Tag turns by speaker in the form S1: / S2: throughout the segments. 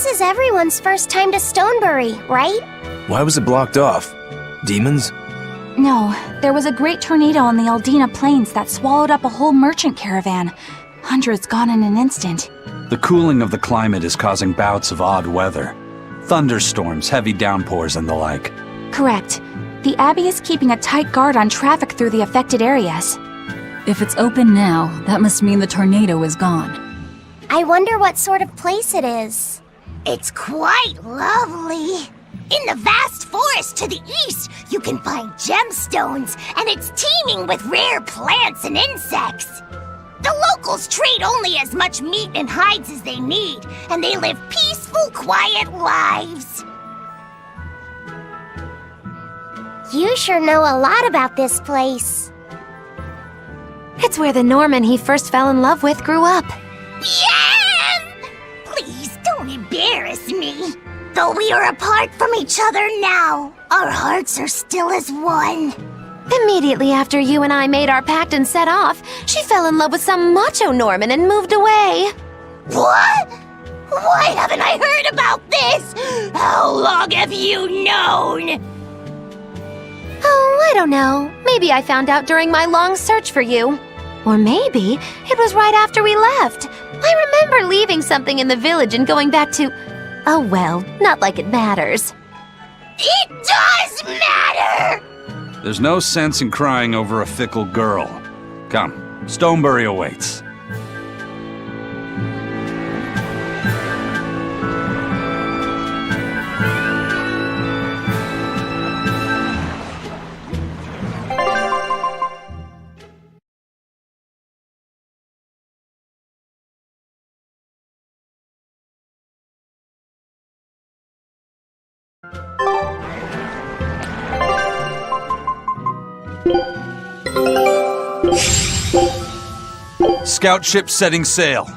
S1: This is everyone's first time to Stonebury, right?
S2: Why was it blocked off? Demons?
S3: No, there was a great tornado on the Aldina Plains that swallowed up a whole merchant caravan. Hundreds gone in an instant.
S4: The cooling of the climate is causing bouts of odd weather. Thunderstorms, heavy downpours, and the like.
S3: Correct. The Abbey is keeping a tight guard on traffic through the affected areas.
S5: If it's open now, that must mean the tornado is gone.
S1: I wonder what sort of place it is.
S6: It's quite lovely. In the vast forest to the east, you can find gemstones, and it's teeming with rare plants and insects. The locals trade only as much meat and hides as they need, and they live peaceful, quiet lives.
S1: You sure know a lot about this place.
S7: It's where the Norman he first fell in love with grew up.
S6: Yeah! Please don't embarrass me. Though we are apart from each other now, our hearts are still as one.
S7: Immediately after you and I made our pact and set off, she fell in love with some macho Norman and moved away.
S6: What? Why haven't I heard about this? How long have you known?
S7: Oh, I don't know. Maybe I found out during my long search for you. Or maybe it was right after we left. I remember leaving something in the village and going back to... Oh well, not like it matters.
S6: It does matter!
S4: There's no sense in crying over a fickle girl. Come, Stonebury awaits. Scout ship setting sail.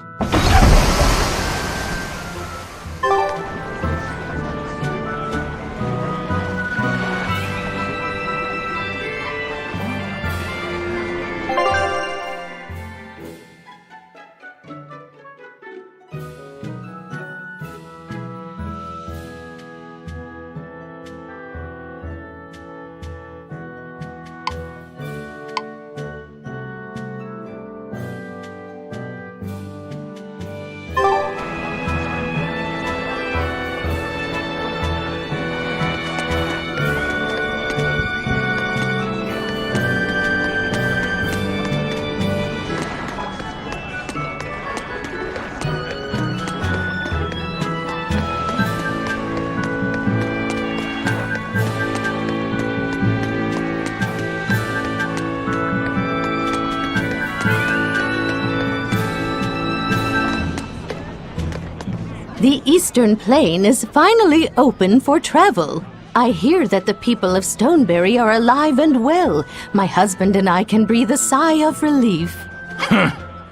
S8: The Eastern Plain is finally open for travel. I hear that the people of Stonebury are alive and well. My husband and I can breathe a sigh of relief.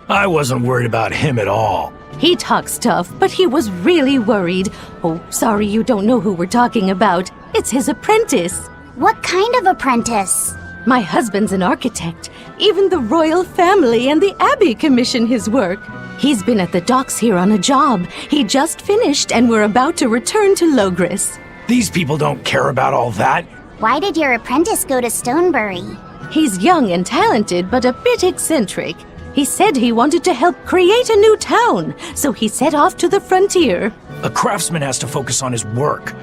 S9: I wasn't worried about him at all.
S8: He talks tough, but he was really worried. Oh, sorry you don't know who we're talking about. It's his apprentice.
S1: What kind of apprentice?
S8: My husband's an architect. Even the royal family and the Abbey commission his work. He's been at the docks here on a job. He just finished and we're about to return to Logris.
S9: These people don't care about all that.
S1: Why did your apprentice go to Stonebury?
S8: He's young and talented, but a bit eccentric. He said he wanted to help create a new town, so he set off to the frontier.
S9: A craftsman has to focus on his work.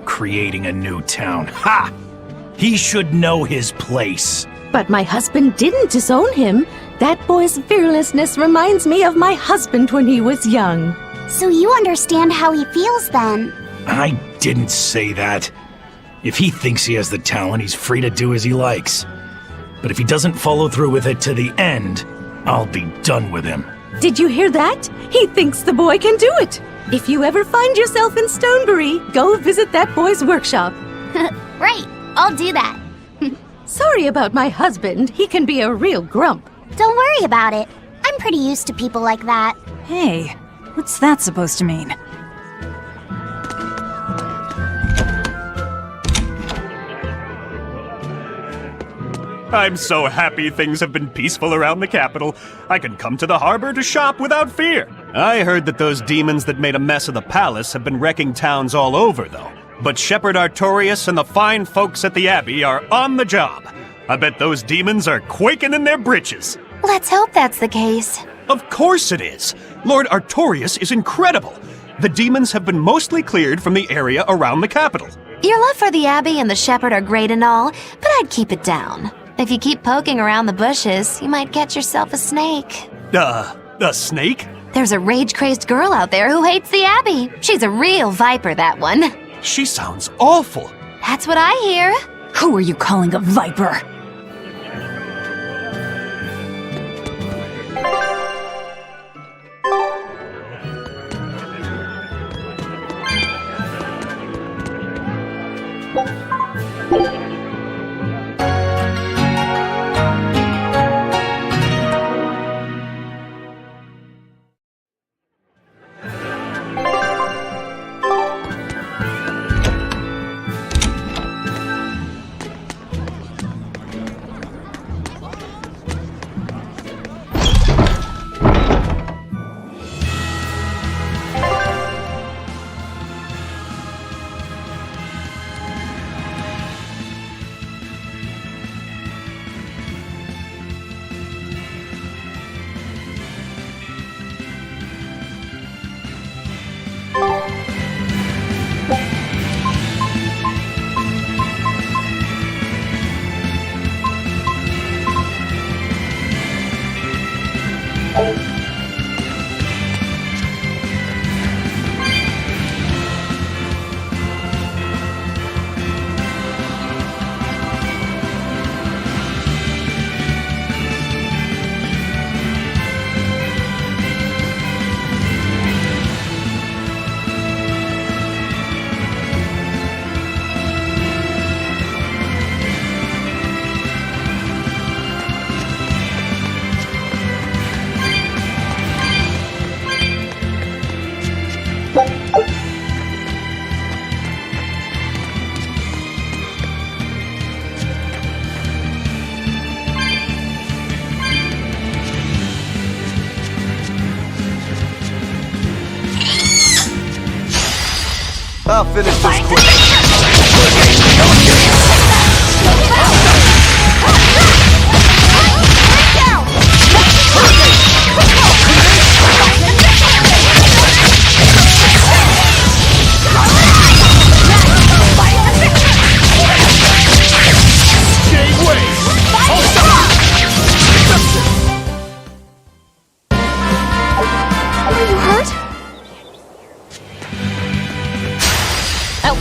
S9: Creating a new town. Ha! He should know his place.
S8: But my husband didn't disown him. That boy's fearlessness reminds me of my husband when he was young.
S1: So you understand how he feels then?
S9: I didn't say that. If he thinks he has the talent, he's free to do as he likes. But if he doesn't follow through with it to the end, I'll be done with him.
S8: Did you hear that? He thinks the boy can do it. If you ever find yourself in Stonebury, go visit that boy's workshop.
S1: Right, I'll do that.
S8: Sorry about my husband. He can be a real grump.
S1: Don't worry about it. I'm pretty used to people like that.
S5: Hey, what's that supposed to mean?
S10: I'm so happy things have been peaceful around the capital. I can come to the harbor to shop without fear. I heard that those demons that made a mess of the palace have been wrecking towns all over, though. But Shepherd Artorius and the fine folks at the Abbey are on the job. I bet those demons are quaking in their britches.
S7: Let's hope that's the case.
S10: Of course it is. Lord Artorius is incredible. The demons have been mostly cleared from the area around the capital.
S7: Your love for the Abbey and the Shepherd are great and all, but I'd keep it down. If you keep poking around the bushes, you might catch yourself a snake.
S10: A snake?
S7: There's a rage-crazed girl out there who hates the Abbey. She's a real viper, that one.
S10: She sounds awful.
S7: That's what I hear.
S5: Who are you calling a viper?
S2: I'll finish this quick.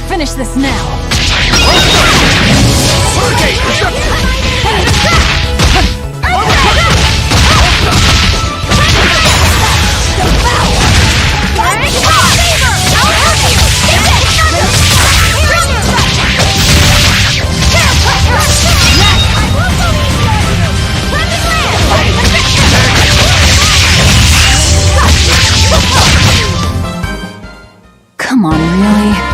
S5: Finish this now. Come on, really?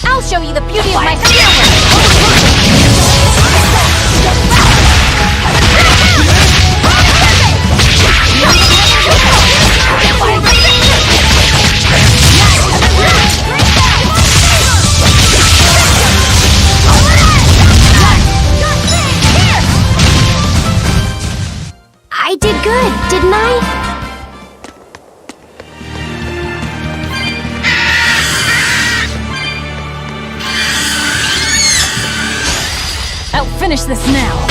S7: I'll show you the beauty of my spear.
S1: I did good, didn't I?
S5: I'll finish this now.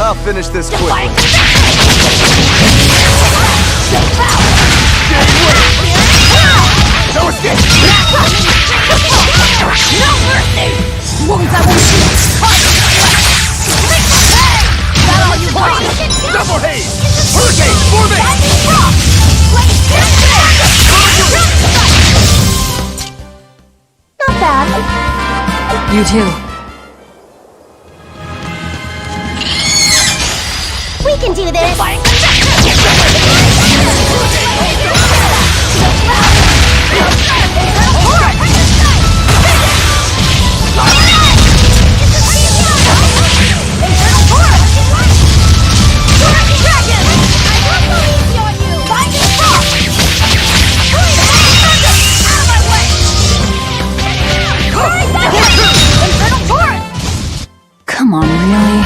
S2: I'll finish this quickly. No escape!
S6: No mercy! Wounds I won't heal! Got all you want!
S2: Double haze! Hurricane, forming!
S3: Not bad.
S5: You too.
S1: We can do this!
S5: Come on, really?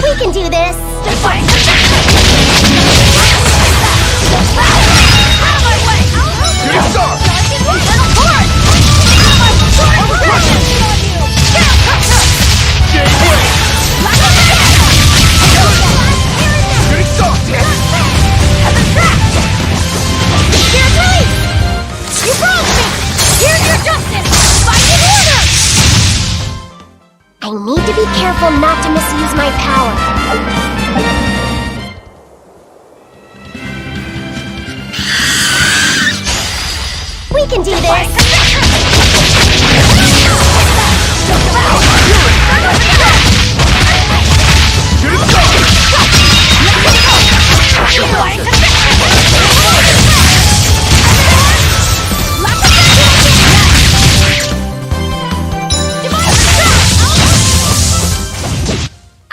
S1: We can do this!
S2: Shooting star! Shooting star!
S6: You broke me! Here's your justice! Fighting order!
S1: I need to be careful not to misuse my power. We can do this!
S2: Shooting star!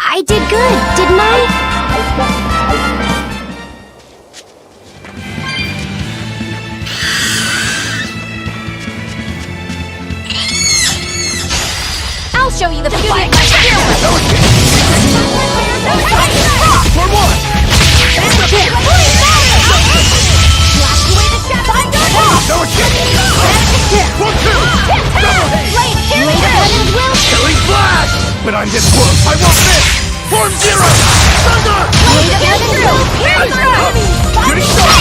S1: I did good, didn't I?
S7: I'll show you the beauty of my skill!
S2: For one! No escape! For two! Double haze! Killing flash! When I'm this close, I won't miss! Form zero! Thunder! Shooting star!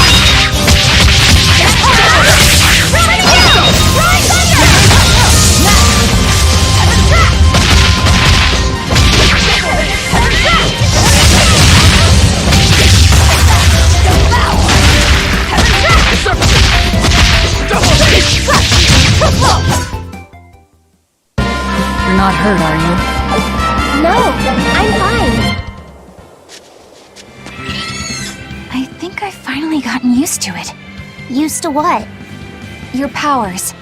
S5: You're not hurt, are you?
S1: No, I'm fine.
S3: I think I've finally gotten used to it.
S1: Used to what?
S3: Your powers.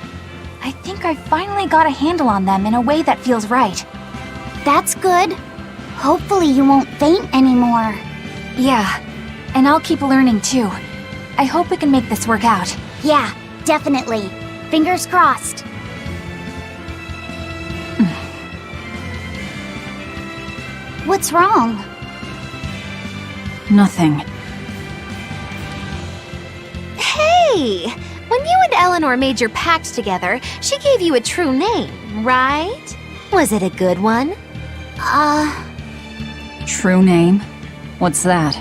S3: I think I finally got a handle on them in a way that feels right.
S1: That's good. Hopefully you won't faint anymore.
S3: Yeah, and I'll keep learning too. I hope we can make this work out.
S1: Yeah, definitely. Fingers crossed. What's wrong?
S5: Nothing.
S7: Hey! When you and Eleanor made your pact together, she gave you a true name, right? Was it a good one?
S5: True name? What's that?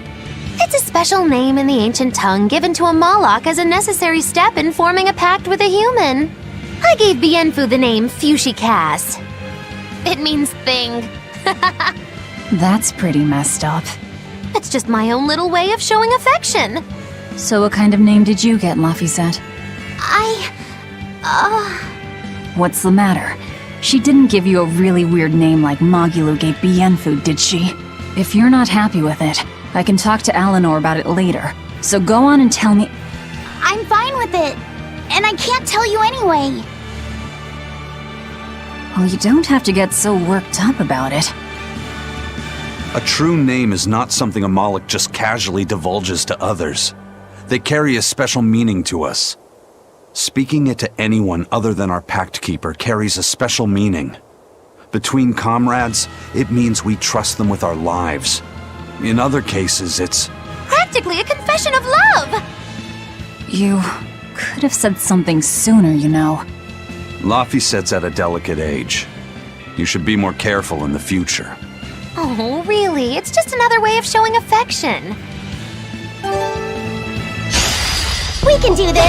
S7: It's a special name in the ancient tongue given to a Moloch as a necessary step in forming a pact with a human. I gave Bienfu the name Fushicast. It means thing.
S5: That's pretty messed up.
S7: It's just my own little way of showing affection.
S5: So what kind of name did you get, Lafayette? What's the matter? She didn't give you a really weird name like Magulu gave Bienfu, did she? If you're not happy with it, I can talk to Eleanor about it later. So go on and tell me—
S1: I'm fine with it. And I can't tell you anyway.
S5: Well, you don't have to get so worked up about it.
S4: A true name is not something a Moloch just casually divulges to others. They carry a special meaning to us. Speaking it to anyone other than our Pact Keeper carries a special meaning. Between comrades, it means we trust them with our lives. In other cases, it's
S7: Practically a confession of love!
S5: You could have said something sooner, you know.
S4: Laphicet's at a delicate age. You should be more careful in the future.
S7: Oh, really? It's just another way of showing affection.
S6: We can do this!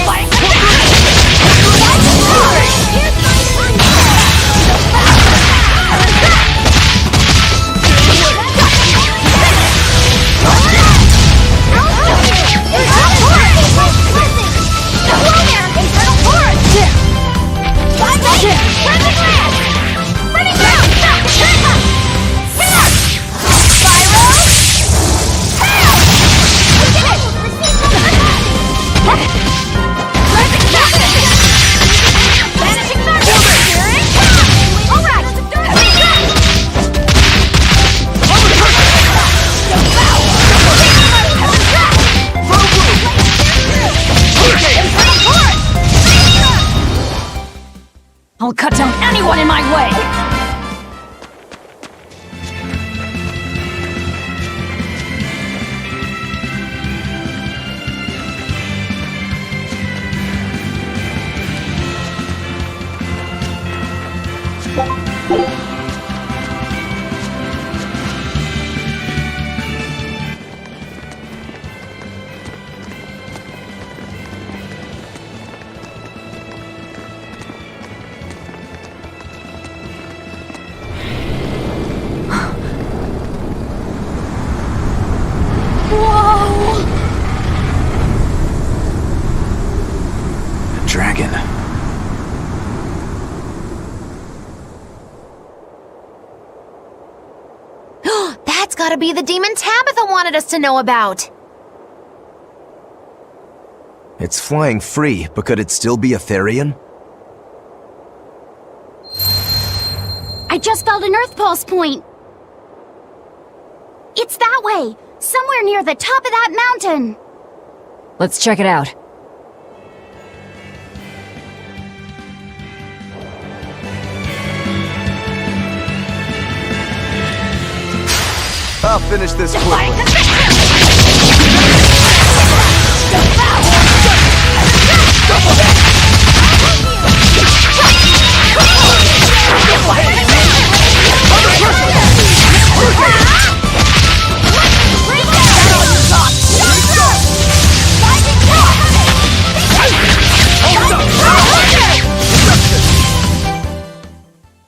S5: I'll cut down anyone in my way!
S4: Dragon.
S7: That's gotta be the demon Tabitha wanted us to know about.
S2: It's flying free, but could it still be a Therian?
S1: I just felt an Earth Pulse point. It's that way, somewhere near the top of that mountain.
S5: Let's check it out.
S2: I'll finish this quickly.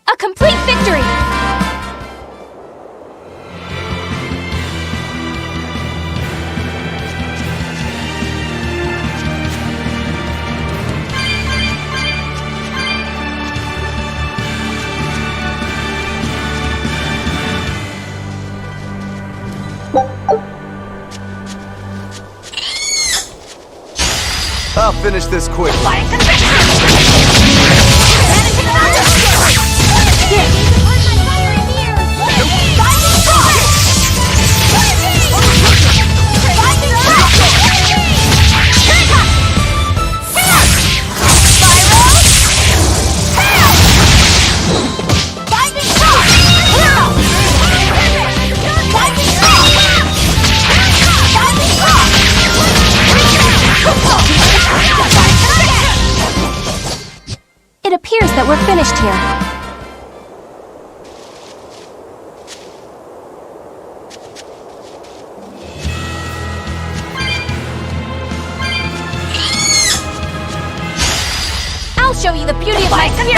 S3: A complete victory!
S2: I'll finish this quickly.
S3: It appears that we're finished here. I'll show you the beauty of my spear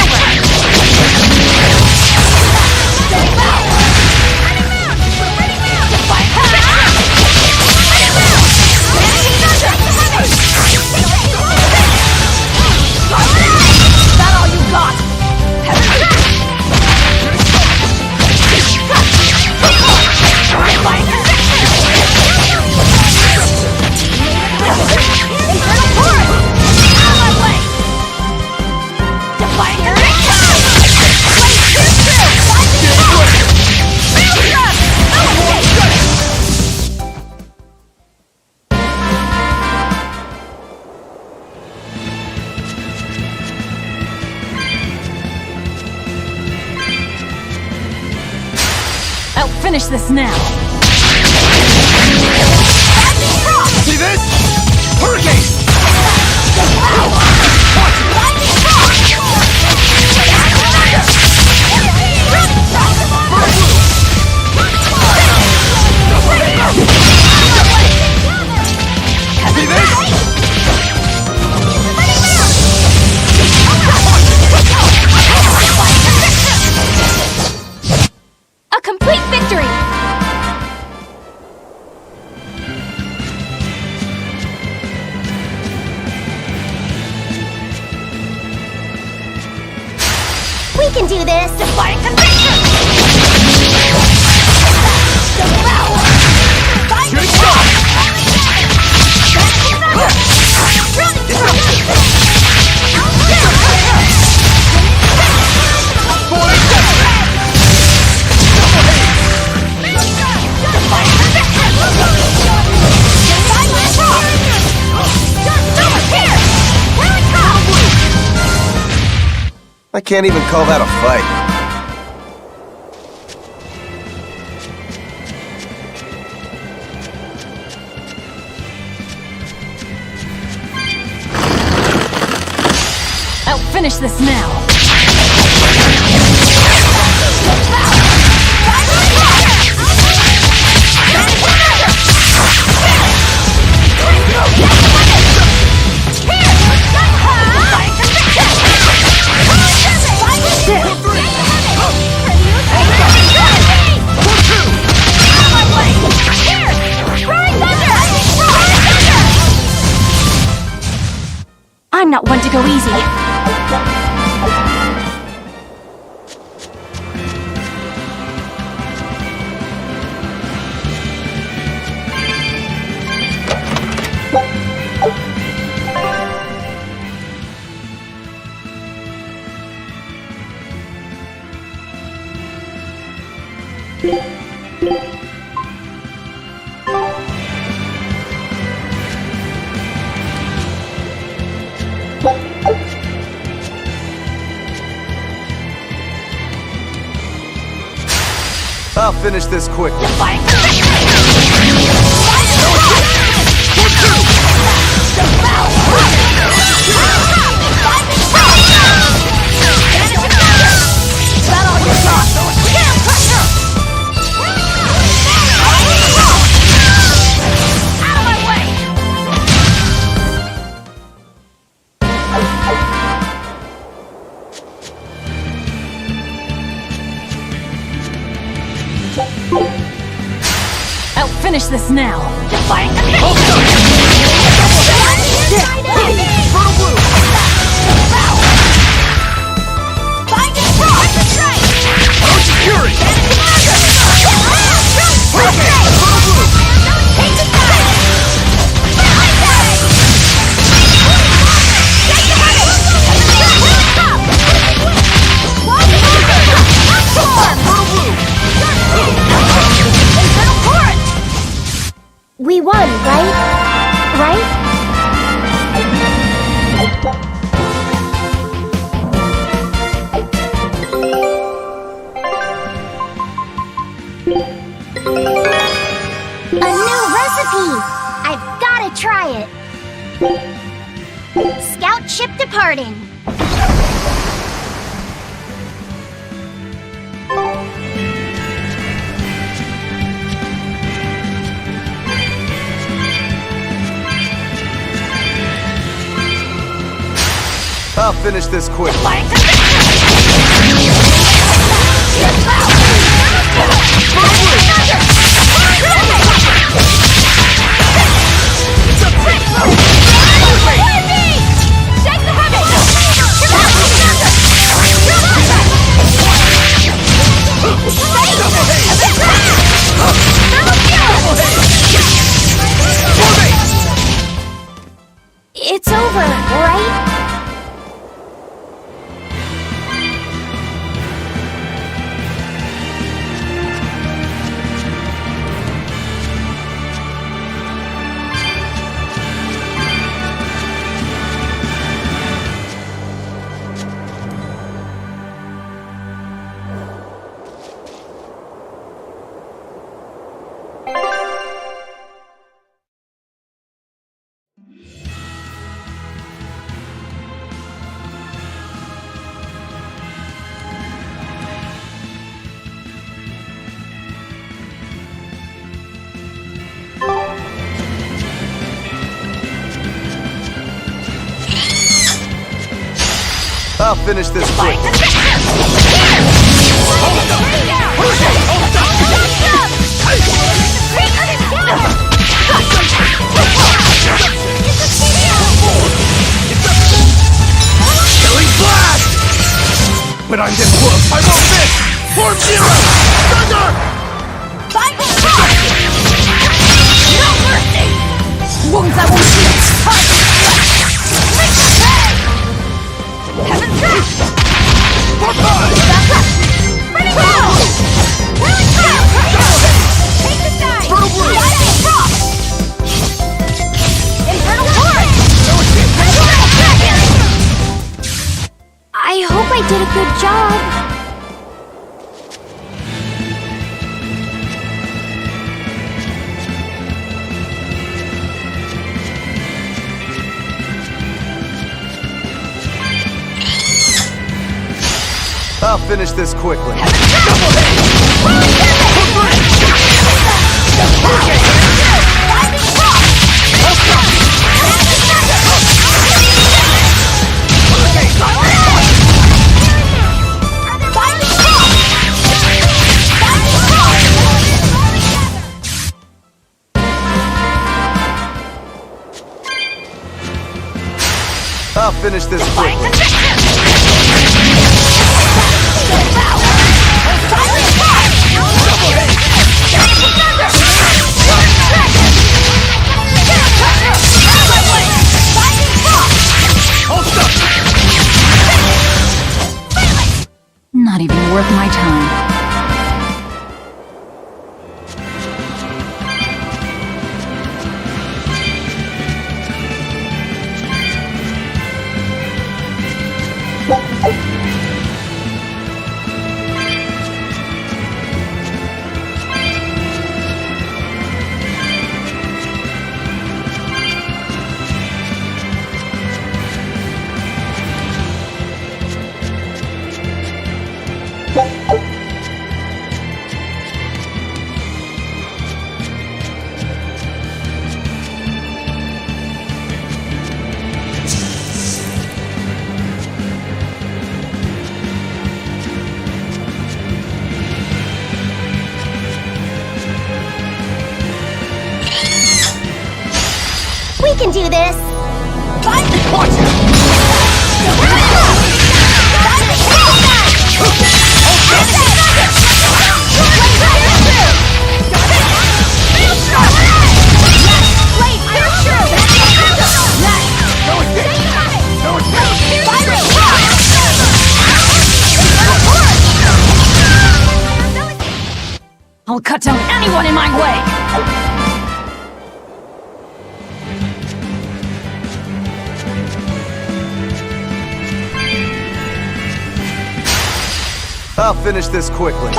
S3: Is that all you got?
S5: I'll finish this now.
S2: See this? Hurricane!
S3: A complete victory!
S6: We can do this! Defying conviction!
S2: I can't even call that a fight.
S5: I'll finish this now.
S3: I'm not one to go easy.
S2: I'll finish this quickly.
S5: I'll finish this now.
S6: We won, right? Right? A new recipe! I've gotta try it! Scout ship departing!
S2: I'll finish this quick.
S6: It's over, right?
S2: I'll finish this quick.
S10: Killing blast! When I'm this close, I won't miss! Form Zero! Thunder!
S3: No mercy! Wounds I won't heal! Heaven's Rush!
S10: For five!
S3: Back up! Ready, go! Really go! Take the side!
S10: Fertile Blue!
S3: Infernal Horde!
S1: I hope I did a good job.
S2: I'll finish this quickly. I'll finish this quickly.
S5: Not even worth my time.
S6: We can do this!
S5: I'll cut down anyone in my way!
S2: I'll finish this quickly.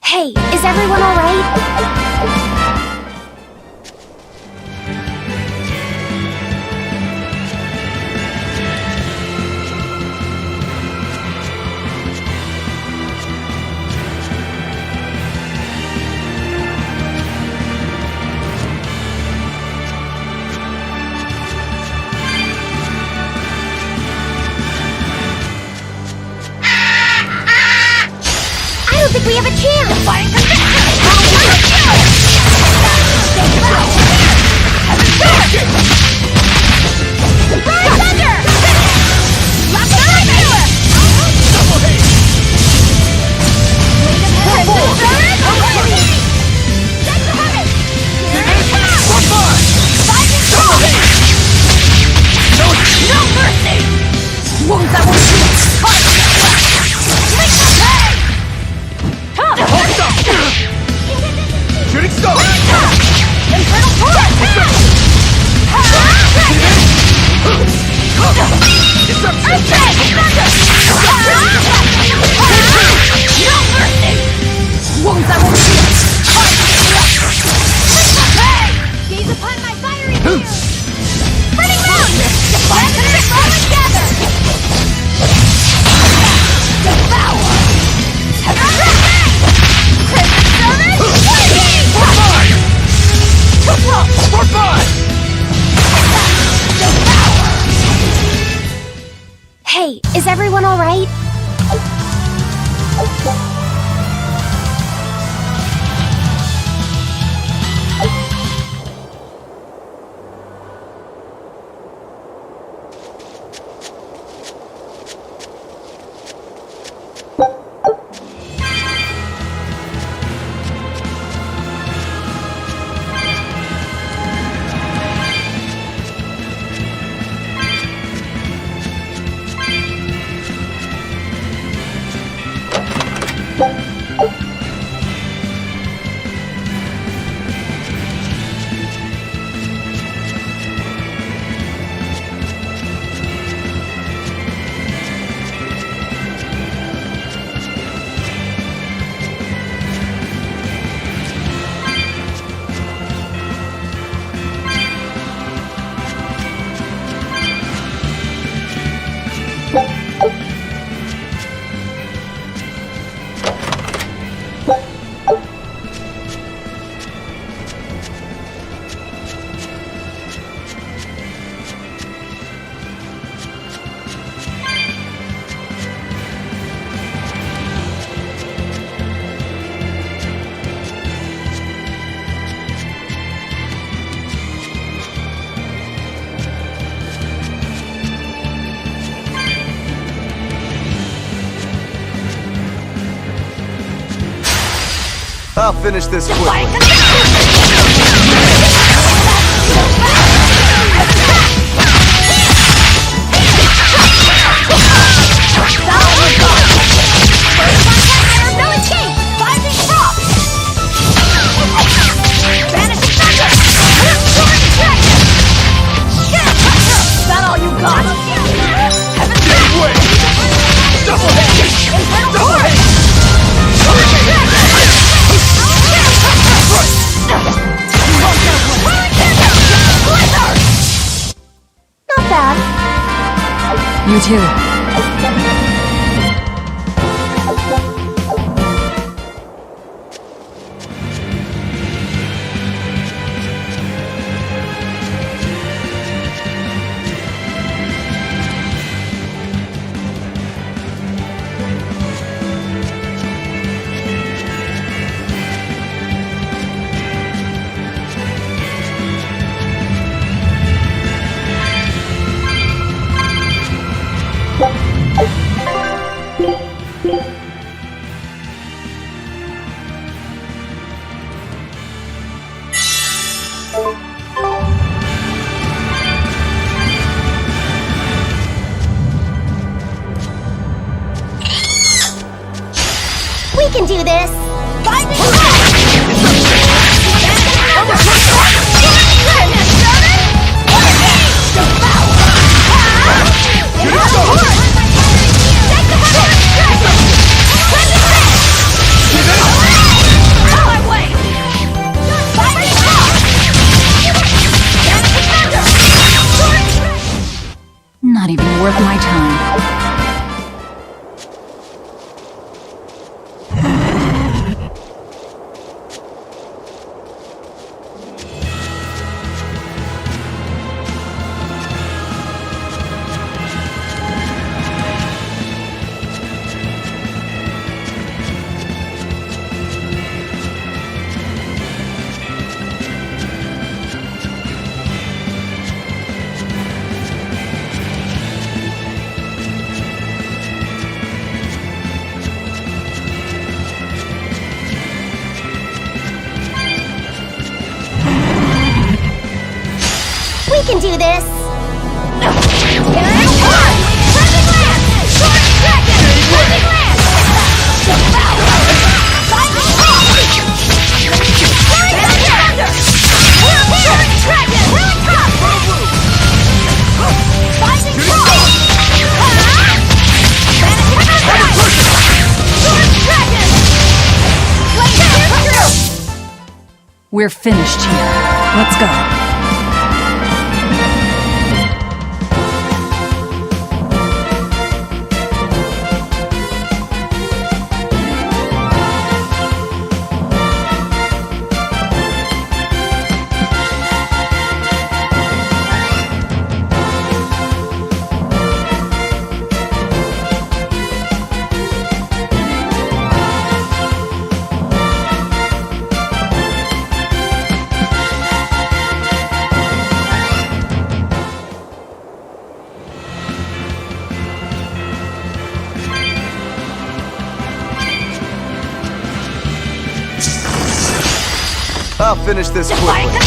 S1: Hey, is everyone alright?
S6: I don't think we have a chance!
S2: Shooting star!
S6: Infernal Horde!
S2: I'll finish this quickly.
S5: You too.
S6: We can do this!
S5: Not even worth my time.
S6: We can do this!
S5: We're finished here. Let's go.
S2: I'll finish this quickly.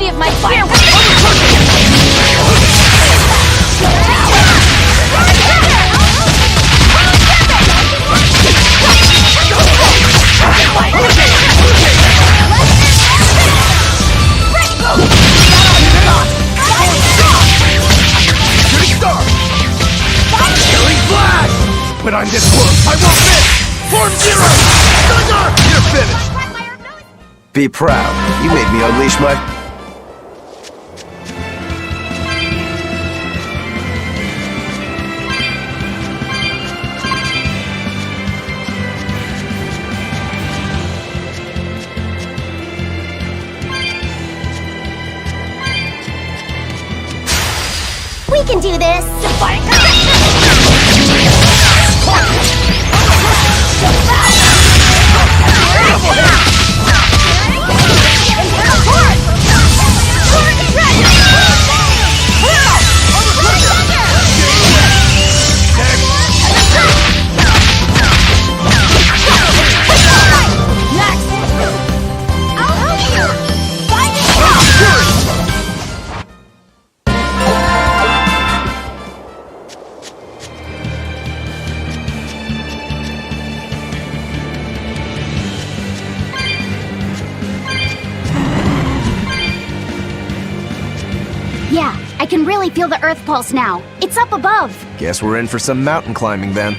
S3: beauty of my fire!
S2: Shooting star! Killing flash! When I'm this close, I won't miss! Form zero! Thunder! You're finished!
S11: Be proud. You made me unleash my...
S6: We can do this!
S1: Yeah, I can really feel the Earth pulse now. It's up above.
S11: Guess we're in for some mountain climbing then.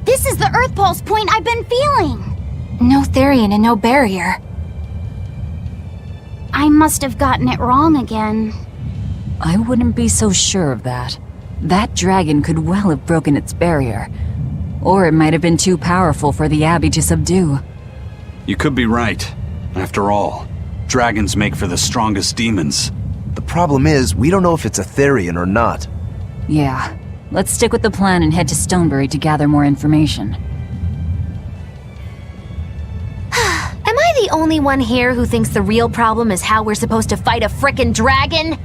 S1: This is the Earth pulse point I've been feeling!
S3: No Therian and no barrier.
S1: I must have gotten it wrong again.
S5: I wouldn't be so sure of that. That dragon could well have broken its barrier. Or it might have been too powerful for the Abbey to subdue.
S4: You could be right. After all, dragons make for the strongest demons.
S11: The problem is, we don't know if it's a Therian or not.
S5: Yeah. Let's stick with the plan and head to Stonebury to gather more information.
S7: Am I the only one here who thinks the real problem is how we're supposed to fight a frickin' dragon?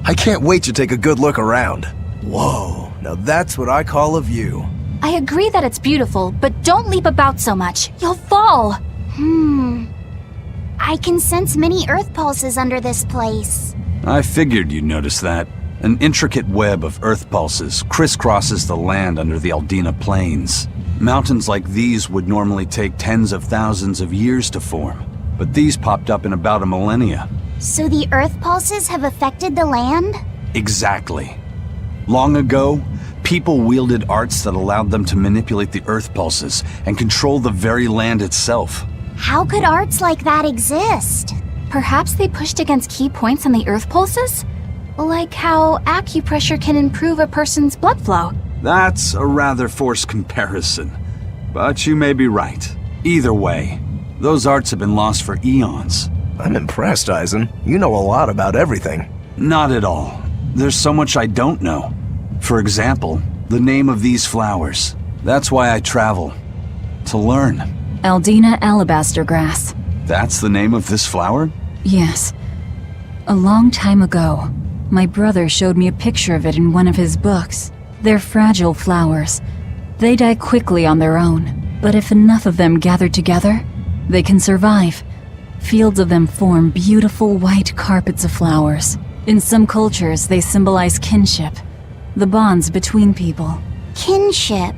S11: I can't wait to take a good look around. Whoa, now that's what I call a view.
S3: I agree that it's beautiful, but don't leap about so much. You'll fall.
S1: I can sense many Earth pulses under this place.
S4: I figured you'd notice that. An intricate web of earth pulses crisscrosses the land under the Aldina Plains. Mountains like these would normally take tens of thousands of years to form, but these popped up in about a millennia.
S1: So the earth pulses have affected the land?
S4: Exactly. Long ago, people wielded arts that allowed them to manipulate the earth pulses and control the very land itself.
S1: How could arts like that exist?
S3: Perhaps they pushed against key points on the earth pulses? Like how acupressure can improve a person's blood flow.
S4: That's a rather forced comparison, but you may be right. Either way, those arts have been lost for eons.
S11: I'm impressed, Eisen. You know a lot about everything.
S4: Not at all. There's so much I don't know. For example, the name of these flowers. That's why I travel. To learn.
S5: Aldina alabaster grass.
S4: That's the name of this flower?
S5: Yes. A long time ago, my brother showed me a picture of it in one of his books. They're fragile flowers. They die quickly on their own, but if enough of them gather together, they can survive. Fields of them form beautiful white carpets of flowers. In some cultures, they symbolize kinship, the bonds between people.
S1: Kinship.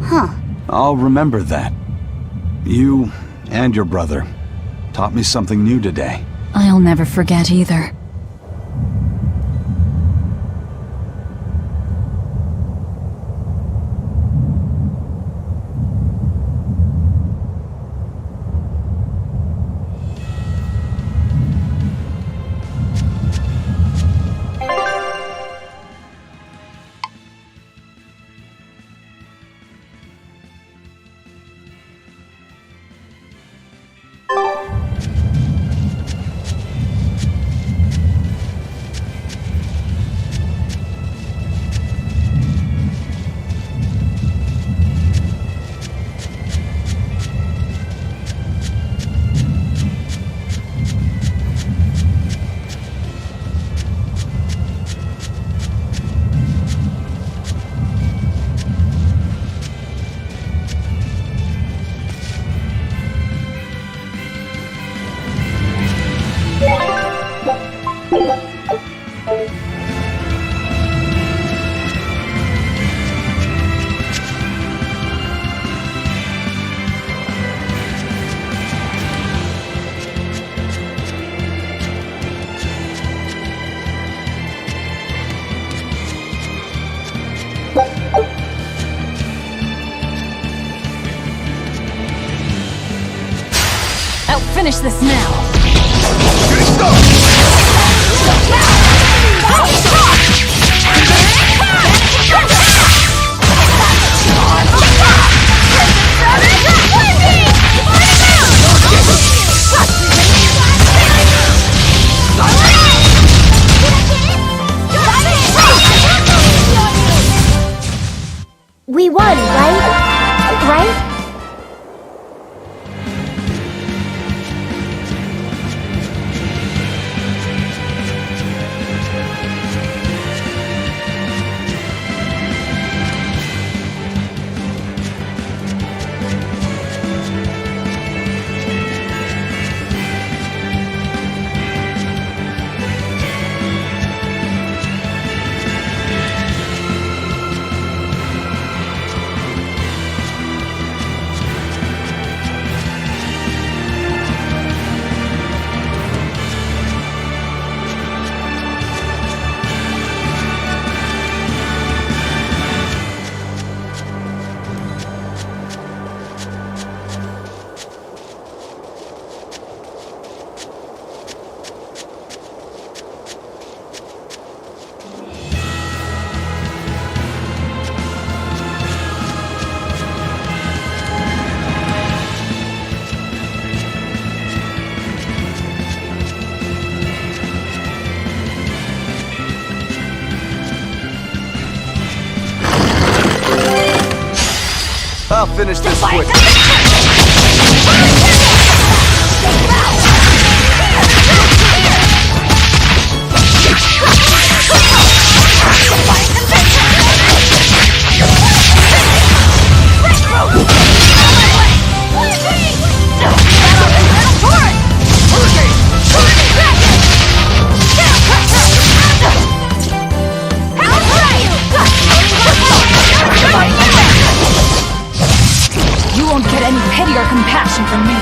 S1: Huh.
S4: I'll remember that. You and your brother taught me something new today.
S5: I'll never forget either. I'll finish this now.
S1: We won, right? Right?
S11: I'll finish this quick.
S5: You won't get any pity or compassion from me.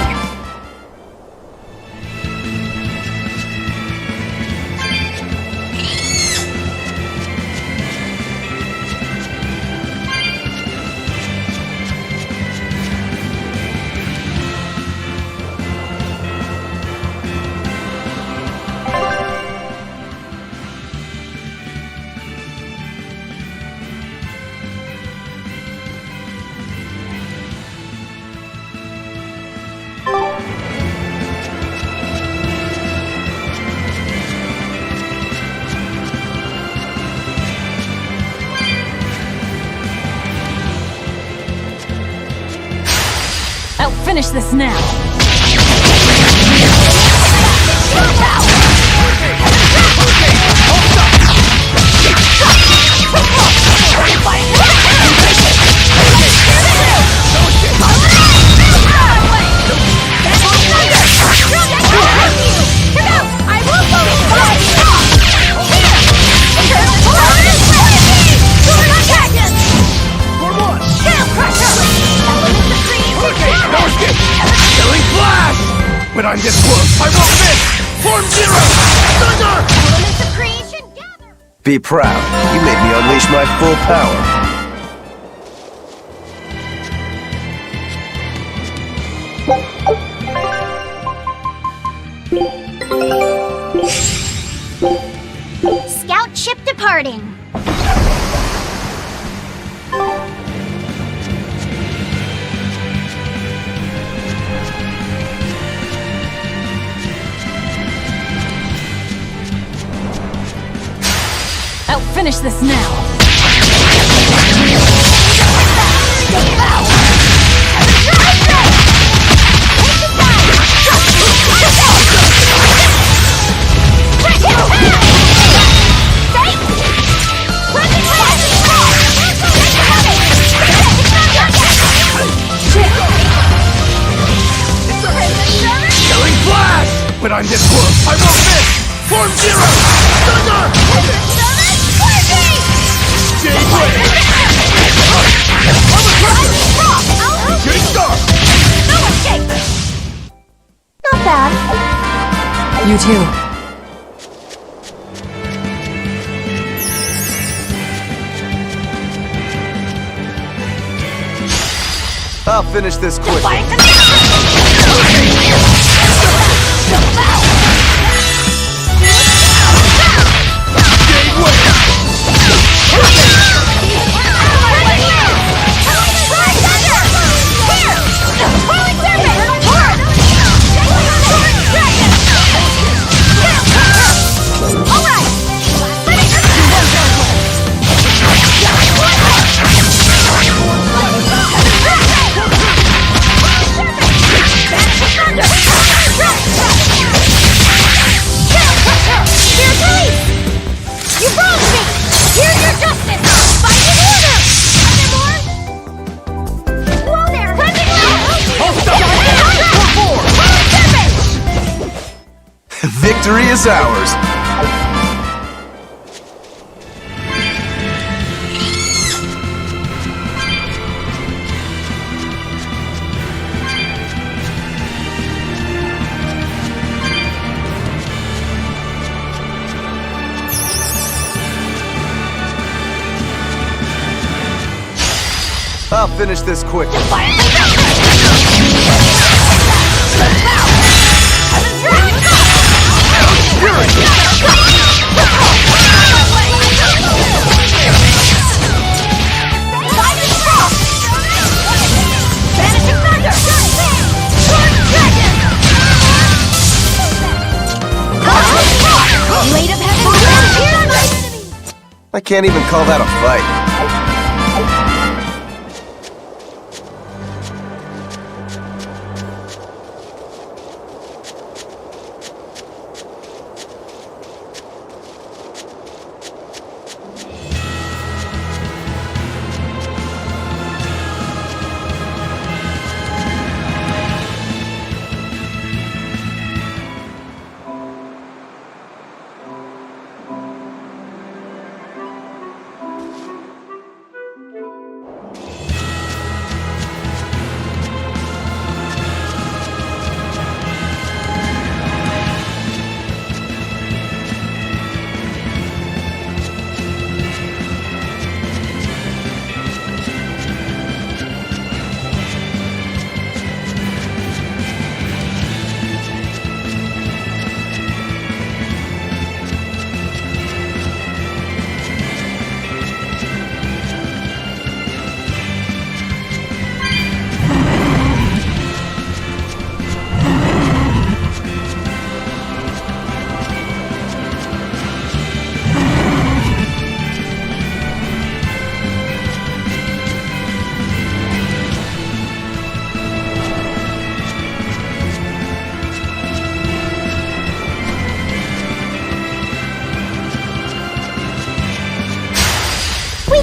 S5: I'll finish this now.
S2: When I'm this close, I won't miss! Form Zero! Thunder!
S11: Be proud. You made me unleash my full power.
S1: Scout ship departing.
S5: I'll finish this now.
S2: Killing Flash! When I'm this close, I won't miss! Form Zero! Thunder!
S7: Not bad.
S5: You too.
S11: I'll finish this quickly. Victory is ours! I'll finish this quickly. I can't even call that a fight.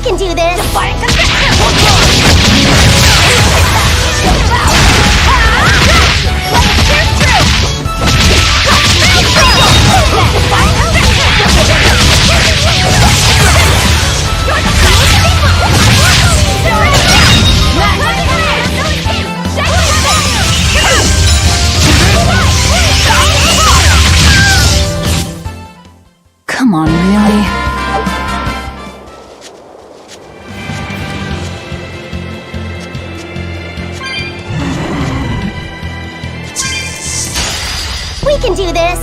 S6: We can do this!
S5: Come on, really?
S6: We can do this!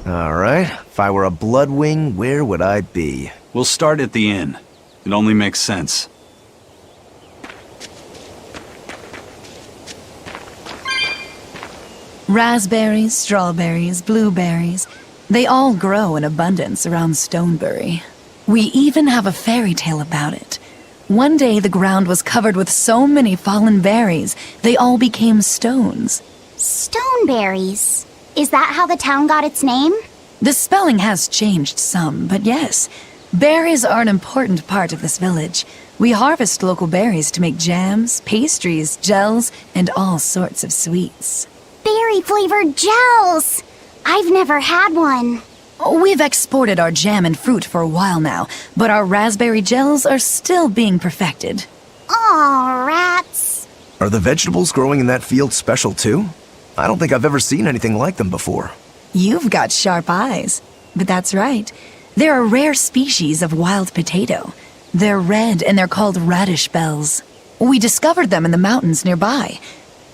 S11: Alright, if I were a Bloodwing, where would I be?
S4: We'll start at the inn. It only makes sense.
S5: Raspberries, strawberries, blueberries. They all grow in abundance around Stonebury. We even have a fairy tale about it. One day the ground was covered with so many fallen berries, they all became stones.
S1: Stoneberries. Is that how the town got its name?
S5: The spelling has changed some, but yes. Berries are an important part of this village. We harvest local berries to make jams, pastries, gels, and all sorts of sweets.
S1: Berry-flavored gels! I've never had one.
S5: We've exported our jam and fruit for a while now, but our raspberry gels are still being perfected.
S1: Aw, rats.
S11: Are the vegetables growing in that field special too? I don't think I've ever seen anything like them before.
S5: You've got sharp eyes. But that's right. They're a rare species of wild potato. They're red and they're called radish bells. We discovered them in the mountains nearby.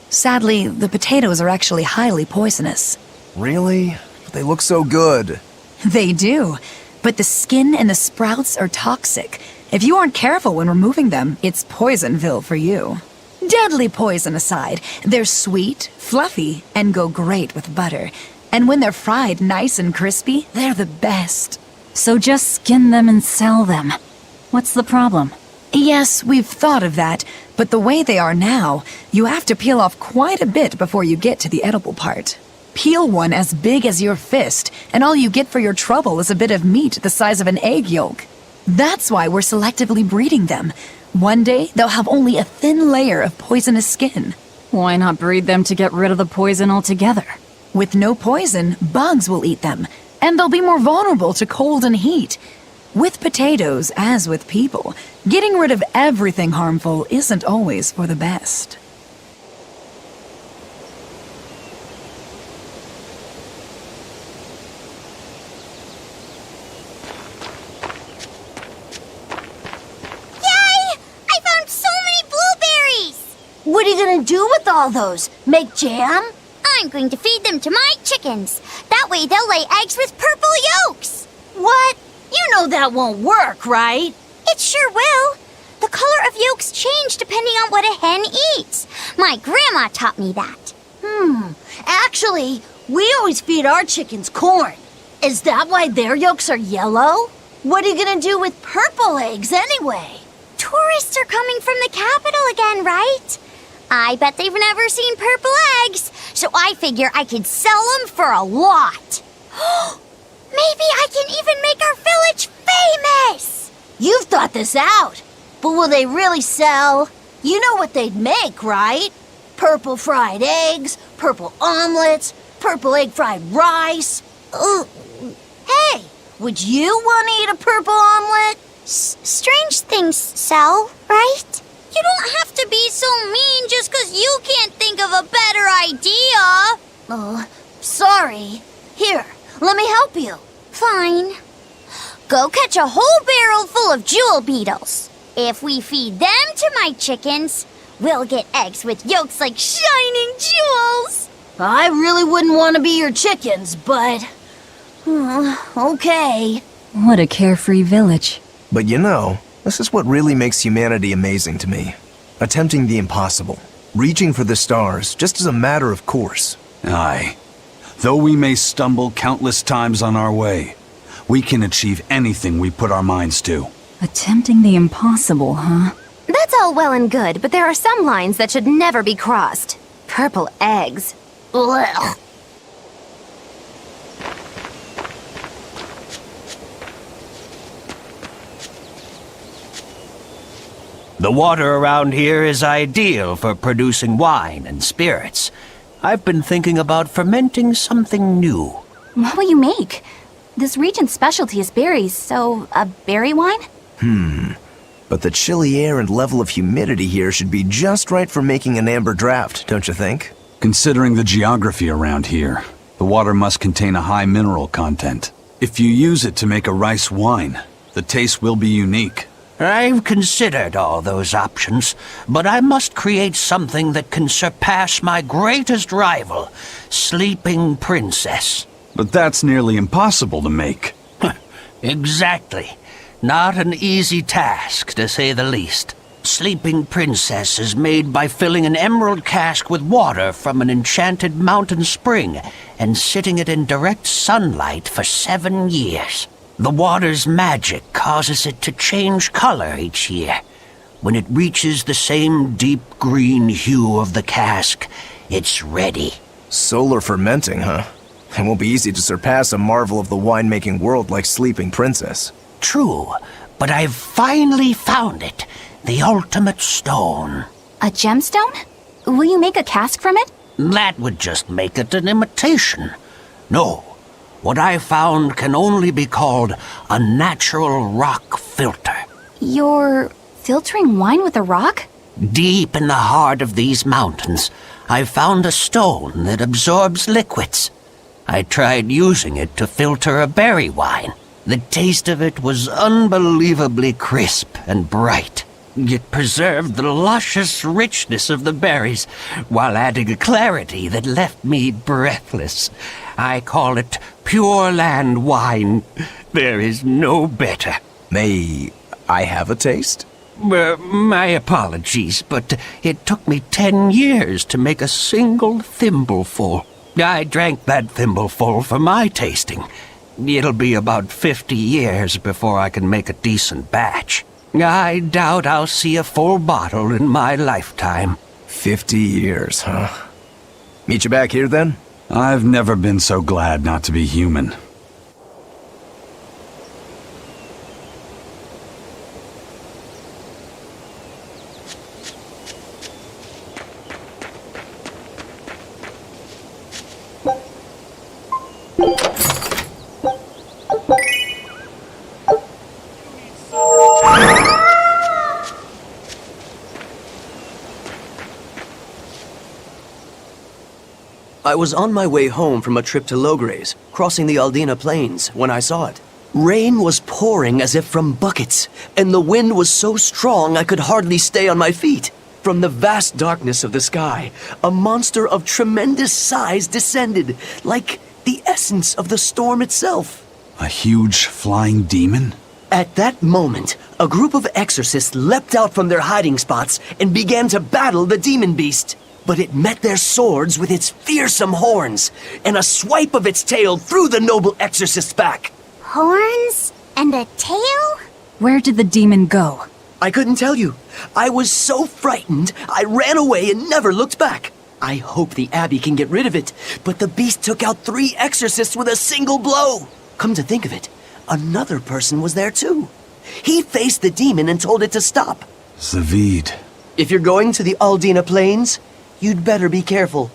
S5: Sadly, the potatoes are actually highly poisonous.
S11: Really? But they look so good.
S5: They do, but the skin and the sprouts are toxic. If you aren't careful when removing them, it's Poisonville for you. Deadly poison aside, they're sweet, fluffy, and go great with butter. And when they're fried nice and crispy, they're the best.
S3: So just skin them and sell them. What's the problem?
S5: Yes, we've thought of that, but the way they are now, you have to peel off quite a bit before you get to the edible part. Peel one as big as your fist, and all you get for your trouble is a bit of meat the size of an egg yolk. That's why we're selectively breeding them. One day, they'll have only a thin layer of poisonous skin.
S3: Why not breed them to get rid of the poison altogether?
S5: With no poison, bugs will eat them, and they'll be more vulnerable to cold and heat. With potatoes, as with people, getting rid of everything harmful isn't always for the best.
S6: What are you gonna do with all those? Make jam? I'm going to feed them to my chickens. That way they'll lay eggs with purple yolks. What? You know that won't work, right? It sure will. The color of yolks change depending on what a hen eats. My grandma taught me that. Actually, We always feed our chickens corn. Is that why their yolks are yellow? What are you gonna do with purple eggs anyway?
S1: Tourists are coming from the capital again, right? I bet they've never seen purple eggs, so I figure I could sell them for a lot. Maybe I can even make our village famous!
S6: You've thought this out, but will they really sell? You know what they'd make, right? Purple fried eggs, purple omelets, purple egg fried rice. Ugh. Hey, would you want to eat a purple omelet?
S1: Strange things sell, right? You don't have to be so mean just 'cause you can't think of a better idea.
S6: Oh, sorry. Here, let me help you.
S1: Fine. Go catch a whole barrel full of jewel beetles. If we feed them to my chickens, we'll get eggs with yolks like shining jewels.
S6: I really wouldn't want to be your chickens, but... okay.
S5: What a carefree village.
S11: But you know, this is what really makes humanity amazing to me. Attempting the impossible. Reaching for the stars, just as a matter of course.
S4: Aye. Though we may stumble countless times on our way, we can achieve anything we put our minds to.
S5: Attempting the impossible, huh?
S7: That's all well and good, but there are some lines that should never be crossed. Purple eggs.
S6: Ugh.
S12: The water around here is ideal for producing wine and spirits. I've been thinking about fermenting something new.
S3: What will you make? This region's specialty is berries, so a berry wine?
S11: But the chilly air and level of humidity here should be just right for making an amber draft, don't you think?
S4: Considering the geography around here, the water must contain a high mineral content. If you use it to make a rice wine, the taste will be unique.
S12: I've considered all those options, but I must create something that can surpass my greatest rival, Sleeping Princess.
S4: But that's nearly impossible to make.
S12: Exactly. Not an easy task, to say the least. Sleeping Princess is made by filling an emerald cask with water from an enchanted mountain spring and sitting it in direct sunlight for 7 years. The water's magic causes it to change color each year. When it reaches the same deep green hue of the cask, it's ready.
S11: Solar fermenting, huh? It won't be easy to surpass a marvel of the winemaking world like Sleeping Princess.
S12: True, but I've finally found it. The ultimate stone.
S3: A gemstone? Will you make a cask from it?
S12: That would just make it an imitation. No. What I found can only be called a natural rock filter.
S3: You're filtering wine with a rock?
S12: Deep in the heart of these mountains, I found a stone that absorbs liquids. I tried using it to filter a berry wine. The taste of it was unbelievably crisp and bright. It preserved the luscious richness of the berries, while adding a clarity that left me breathless. I call it Pure Land wine. There is no better.
S11: May I have a taste?
S12: My apologies, but it took me 10 years to make a single thimbleful. I drank that thimbleful for my tasting. It'll be about 50 years before I can make a decent batch. I doubt I'll see a full bottle in my lifetime.
S11: 50 years, huh? Meet you back here then?
S4: I've never been so glad not to be human.
S13: I was on my way home from a trip to Logres, crossing the Aldina Plains, when I saw it. Rain was pouring as if from buckets, and the wind was so strong I could hardly stay on my feet. From the vast darkness of the sky, a monster of tremendous size descended, like the essence of the storm itself.
S4: A huge flying demon?
S13: At that moment, a group of exorcists leapt out from their hiding spots and began to battle the demon beast. but it met their swords with its fearsome horns, and a swipe of its tail threw the noble exorcist's back.
S1: Horns and a tail?
S5: Where did the demon go?
S13: I couldn't tell you. I was so frightened, I ran away and never looked back. I hope the Abbey can get rid of it, but the beast took out 3 exorcists with a single blow. Come to think of it, another person was there too. He faced the demon and told it to stop.
S4: Zavid.
S13: If you're going to the Aldina Plains, you'd better be careful.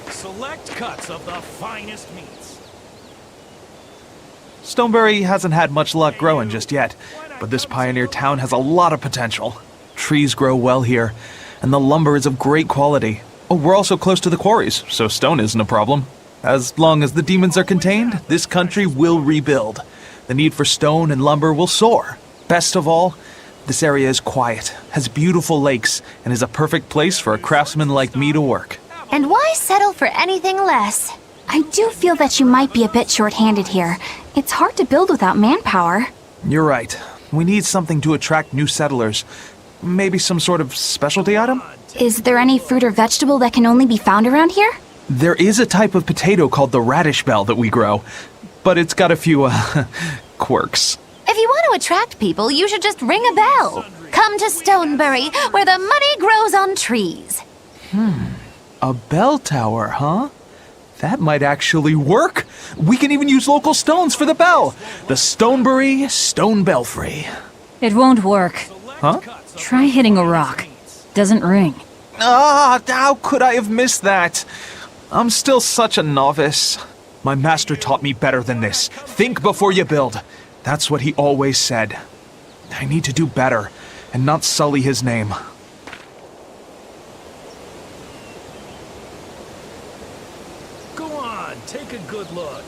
S9: Select cuts of the finest meats.
S14: Stoneberry hasn't had much luck growing just yet, but this pioneer town has a lot of potential. Trees grow well here, and the lumber is of great quality. Oh, we're also close to the quarries, so stone isn't a problem. As long as the demons are contained, this country will rebuild. The need for stone and lumber will soar. Best of all, this area is quiet, has beautiful lakes, and is a perfect place for a craftsman like me to work.
S7: And why settle for anything less?
S3: I do feel that you might be a bit short-handed here. It's hard to build without manpower.
S14: You're right. We need something to attract new settlers. Maybe some sort of specialty item?
S3: Is there any fruit or vegetable that can only be found around here?
S14: There is a type of potato called the radish bell that we grow, but it's got a few, quirks.
S7: If you want to attract people, you should just ring a bell. Come to Stonebury, where the money grows on trees.
S14: A bell tower, huh? That might actually work. We can even use local stones for the bell. The Stonebury Stone Belfry.
S5: It won't work.
S14: Huh?
S5: Try hitting a rock. Doesn't ring.
S14: Ah, how could I have missed that? I'm still such a novice. My master taught me better than this. Think before you build. That's what he always said. I need to do better and not sully his name.
S9: Go on, take a good look.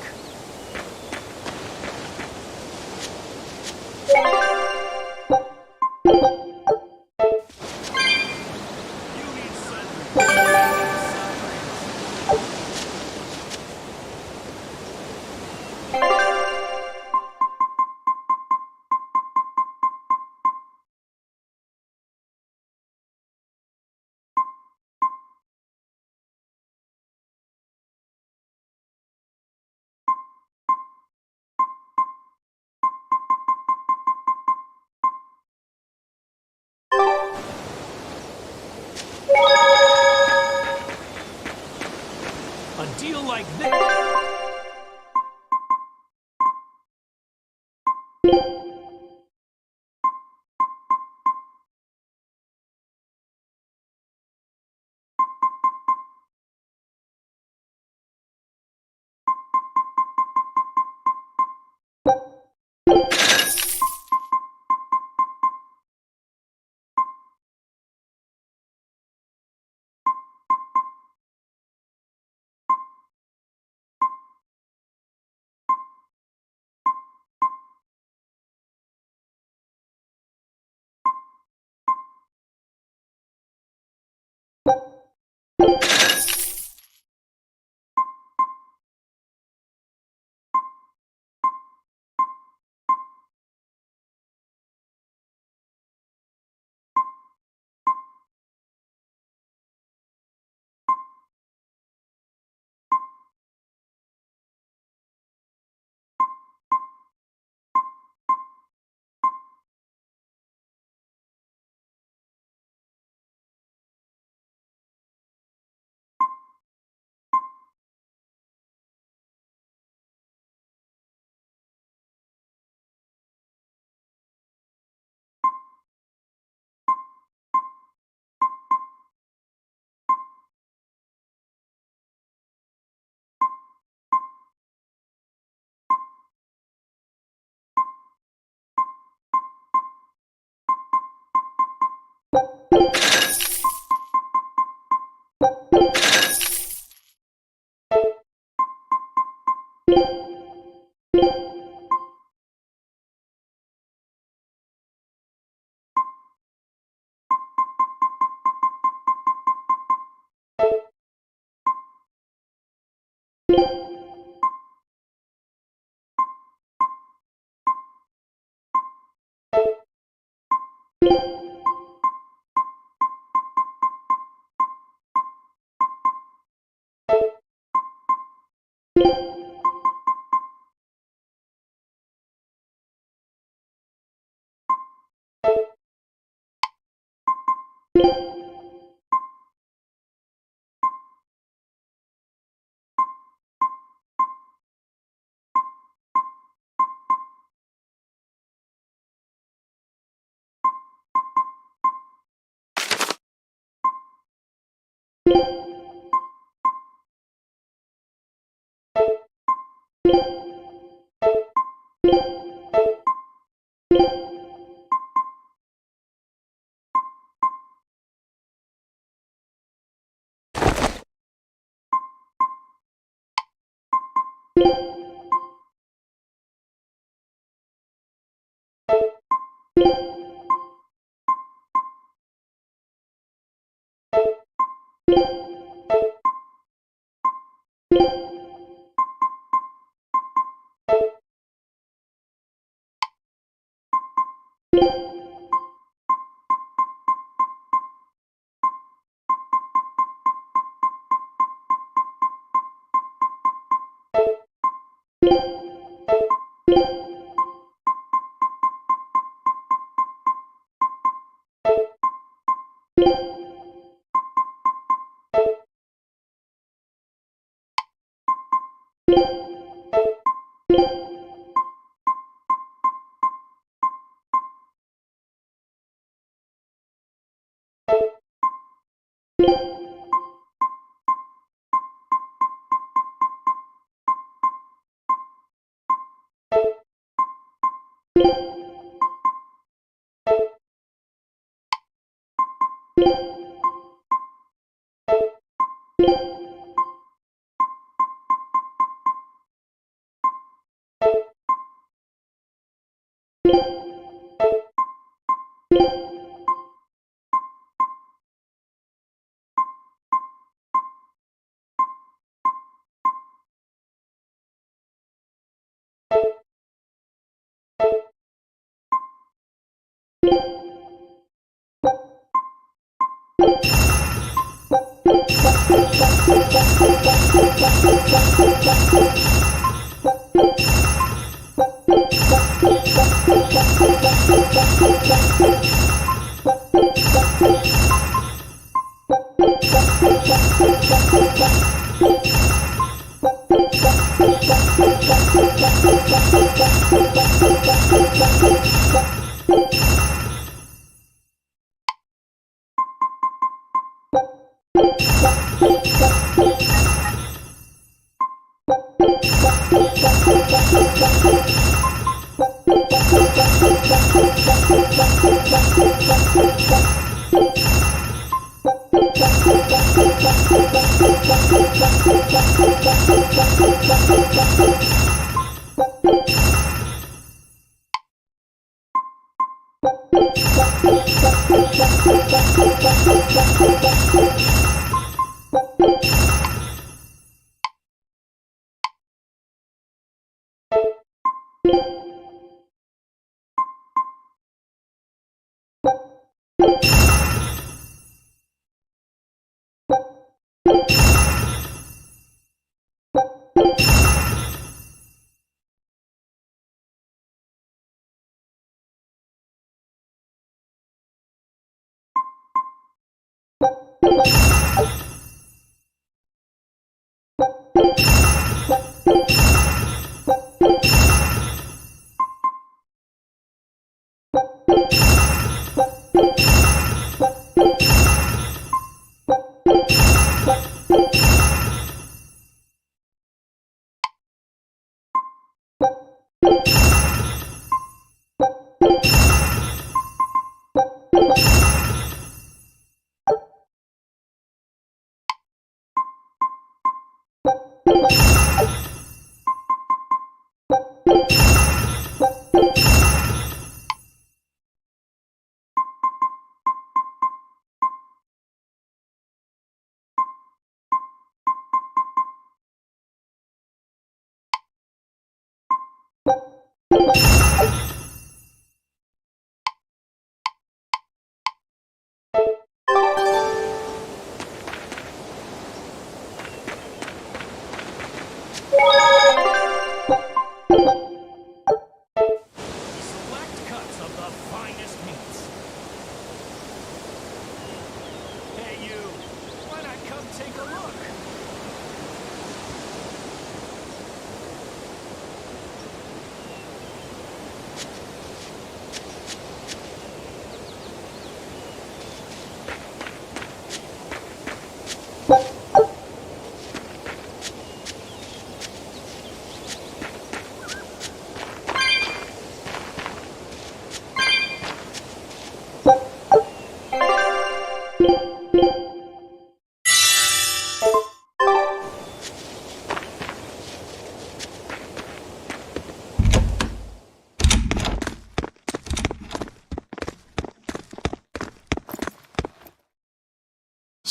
S9: A deal like this.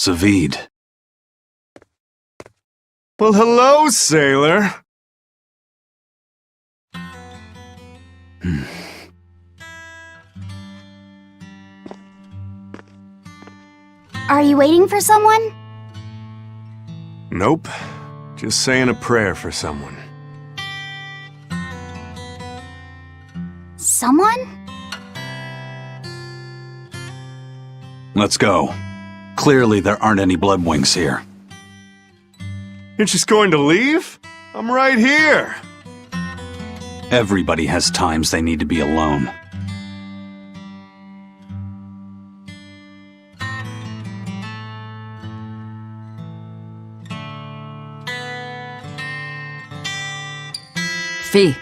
S4: Savid.
S2: Well, hello, sailor.
S1: Are you waiting for someone?
S2: Nope. Just saying a prayer for someone.
S1: Someone?
S4: Let's go. Clearly there aren't any Bloodwings here.
S2: You're just going to leave? I'm right here.
S4: Everybody has times they need to be alone.
S5: Fee.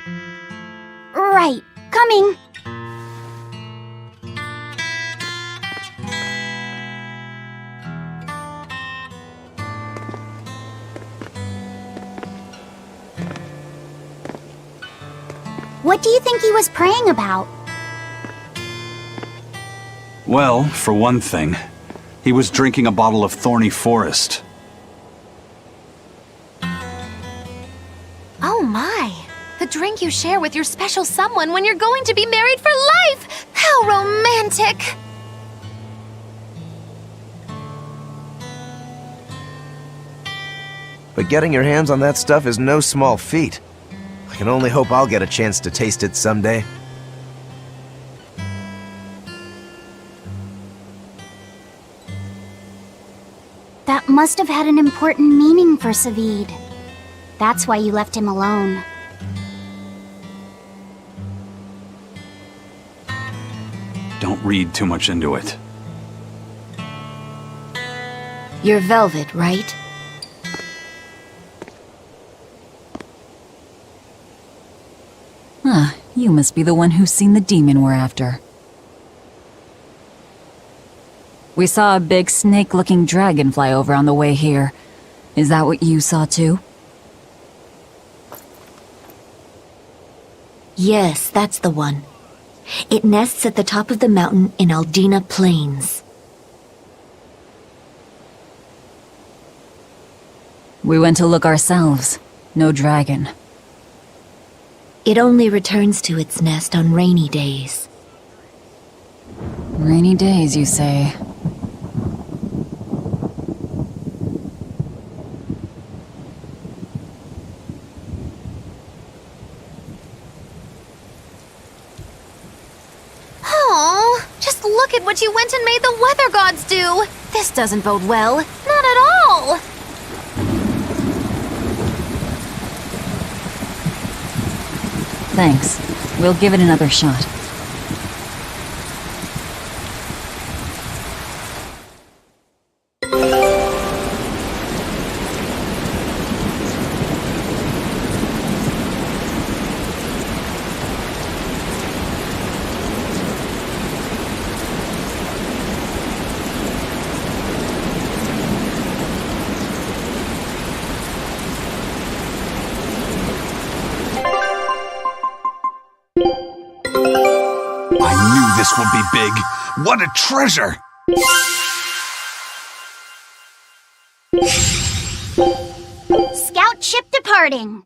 S1: Right. Coming. What do you think he was praying about?
S4: Well, for one thing, he was drinking a bottle of Thorny Forest.
S7: Oh my. The drink you share with your special someone when you're going to be married for life! How romantic!
S11: But getting your hands on that stuff is no small feat. I can only hope I'll get a chance to taste it someday.
S1: That must have had an important meaning for Savid. That's why you left him alone.
S4: Don't read too much into it.
S7: You're Velvet, right?
S5: Huh, you must be the one who's seen the demon we're after. We saw a big snake-looking dragon fly over on the way here. Is that what you saw too?
S15: Yes, that's the one. It nests at the top of the mountain in Aldina Plains.
S5: We went to look ourselves. No dragon.
S15: It only returns to its nest on rainy days.
S5: Rainy days, you say?
S7: Oh, just look at what you went and made the weather gods do! This doesn't bode well. Not at all!
S5: Thanks. We'll give it another shot.
S4: I knew this would be big. What a treasure!
S1: Scout ship departing.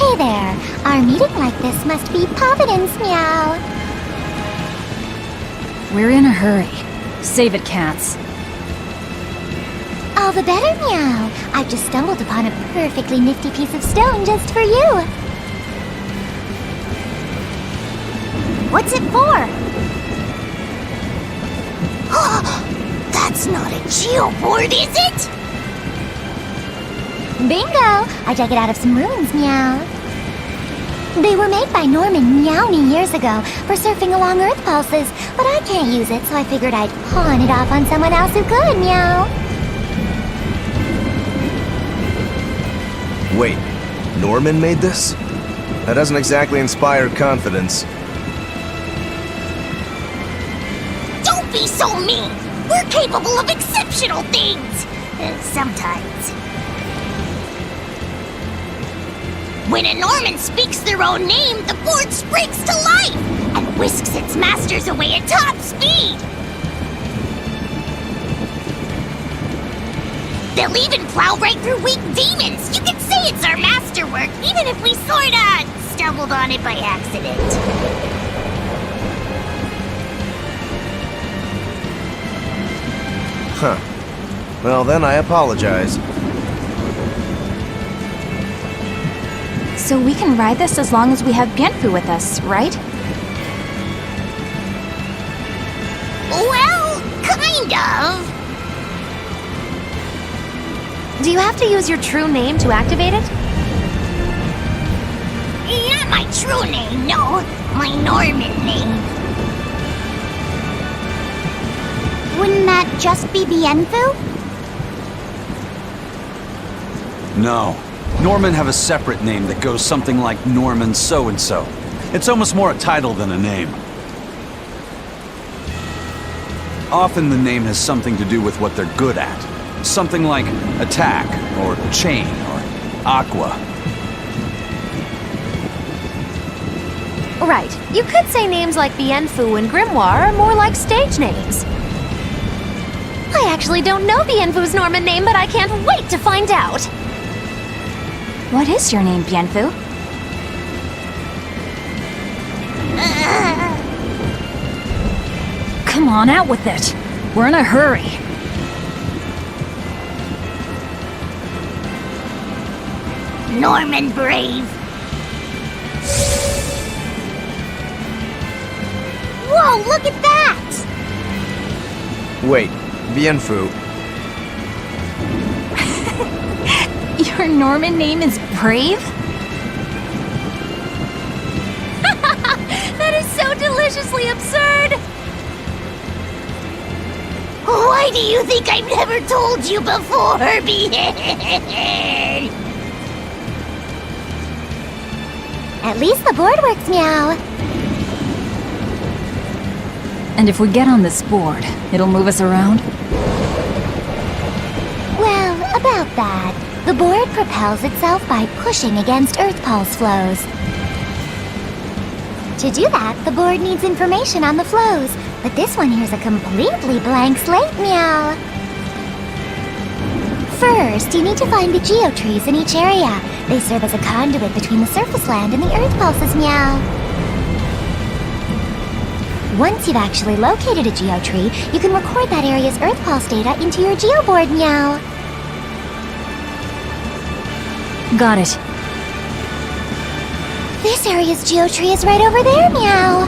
S1: Hey there. Our meeting like this must be Providence, meow.
S5: We're in a hurry. Save it, cats.
S1: All the better, meow. I've just stumbled upon a perfectly nifty piece of stone just for you. What's it for?
S6: That's not a geoboard, is it?
S1: Bingo! I dug it out of some ruins, meow. They were made by Norman Meowny years ago for surfing along Earth pulses, but I can't use it, so I figured I'd pawn it off on someone else who could, meow.
S11: Wait, Norman made this? That doesn't exactly inspire confidence.
S6: Don't be so mean! We're capable of exceptional things! Sometimes. When a Norman speaks their own name, the board springs to life and whisks its masters away at top speed. They'll even plow right through weak demons. You could say it's our masterwork, even if we sorta stumbled on it by accident.
S11: Huh. Well, then I apologize.
S3: So we can ride this as long as we have Bienfu with us, right?
S6: Kind of.
S7: Do you have to use your true name to activate it?
S6: Not my true name, no. My Norman name.
S1: Wouldn't that just be Bienfu?
S4: No. Norman have a separate name that goes something like Norman so-and-so. It's almost more a title than a name. Often the name has something to do with what they're good at. Something like attack, or chain, or aqua.
S7: Right. You could say names like Bienfu and Grimoire are more like stage names. I actually don't know Bienfu's Norman name, but I can't wait to find out.
S3: What is your name, Bienfu?
S5: Come on, out with it. We're in a hurry.
S6: Norman Brave.
S1: Whoa, look at that!
S11: Wait, Bienfu.
S3: Your Norman name is Brave?
S7: That is so deliciously absurd!
S6: Why do you think I've never told you before, Behead?
S1: At least the board works, Meow.
S5: And if we get on this board, it'll move us around?
S1: Well, about that. The board propels itself by pushing against Earth Pulse flows. To do that, the board needs information on the flows, but this one here's a completely blank slate, Meow. First, you need to find the geotrees in each area. They serve as a conduit between the surface land and the Earth Pulses, Meow. Once you've actually located a geotree, you can record that area's Earth Pulse data into your geoboard, Meow.
S5: Got it.
S1: This area's geotree is right over there, Meow.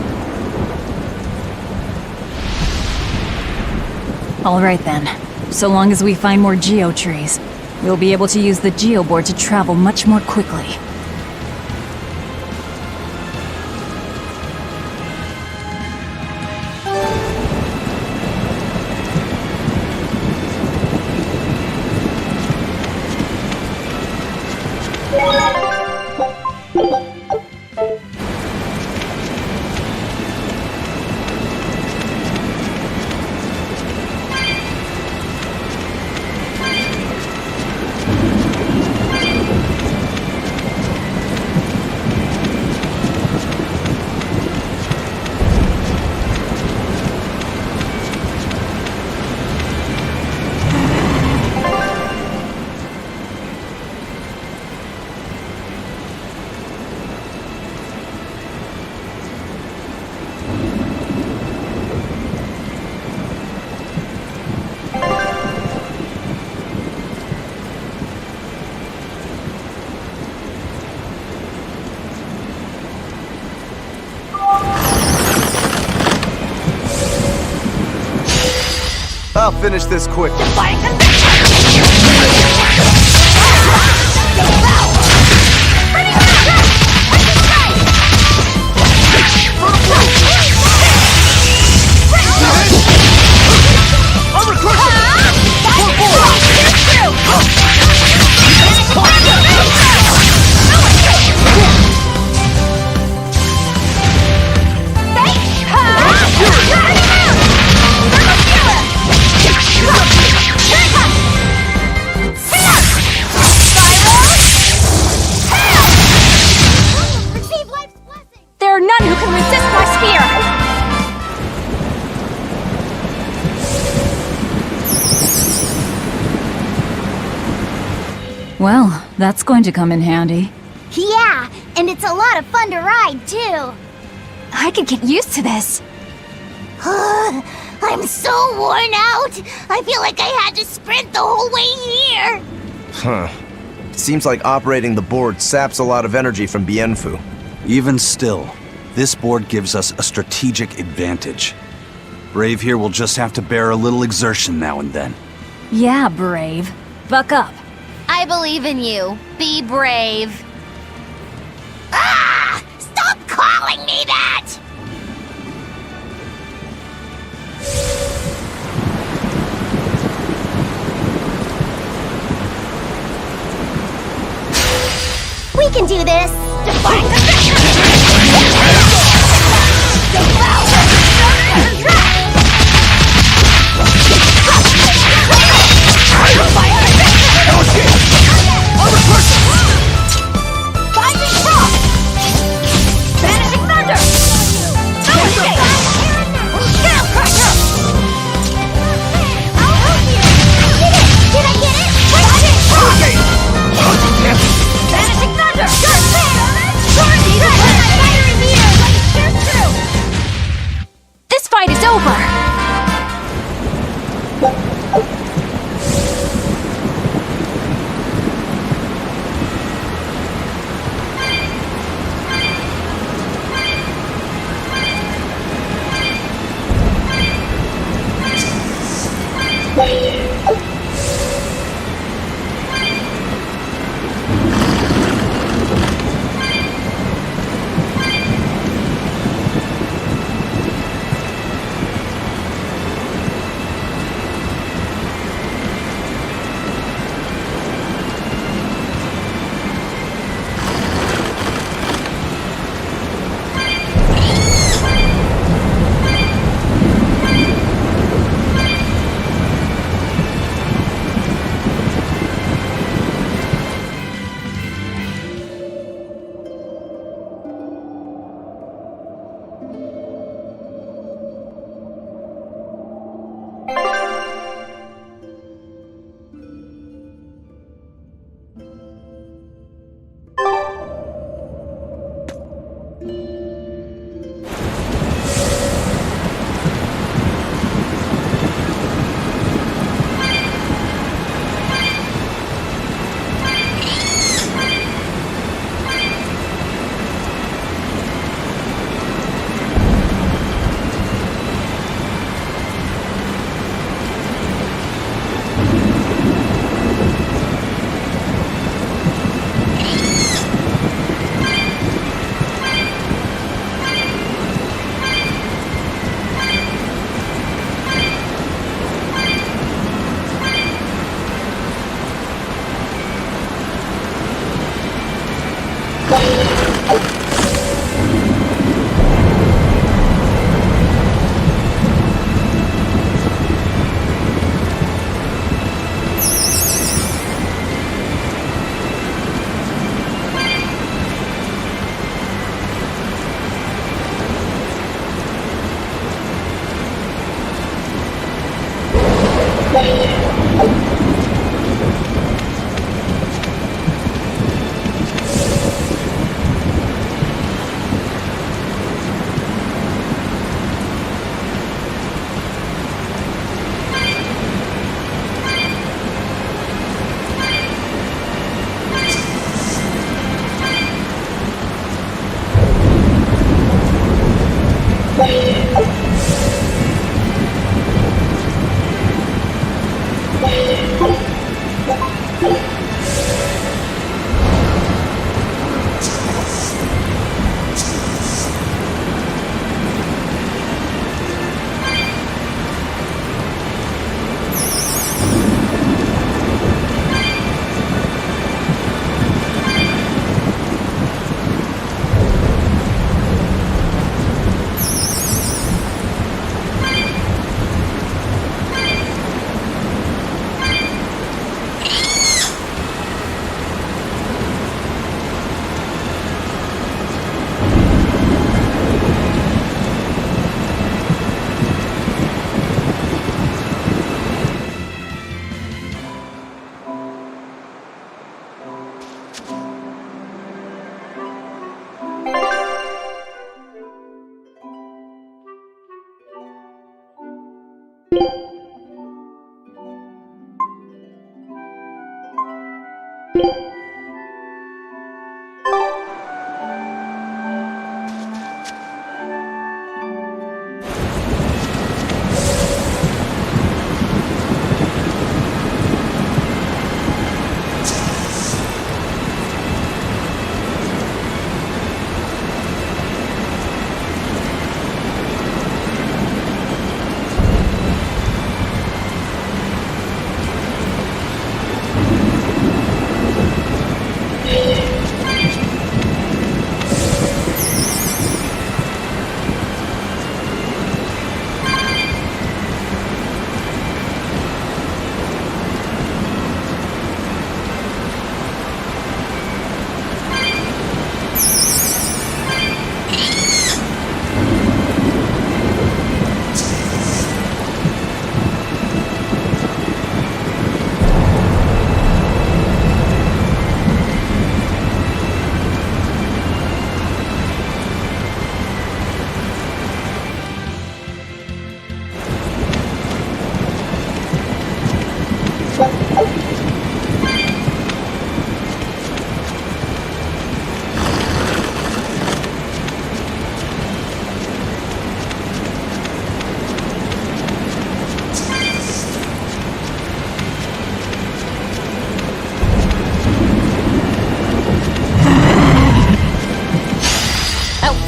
S5: All right then. So long as we find more geotrees, we'll be able to use the geoboard to travel much more quickly.
S11: I'll finish this quick.
S3: There are none who can resist my spear!
S5: Well, that's going to come in handy.
S1: Yeah, and it's a lot of fun to ride, too.
S3: I could get used to this.
S6: I'm so worn out. I feel like I had to sprint the whole way here.
S11: Huh. Seems like operating the board saps a lot of energy from Bienfu.
S4: Even still, this board gives us a strategic advantage. Brave here will just have to bear a little exertion now and then.
S5: Yeah, Brave. Buck up.
S1: I believe in you. Be brave.
S6: Ah! Stop calling me that! We can do this! Define the Vanishing Thunder!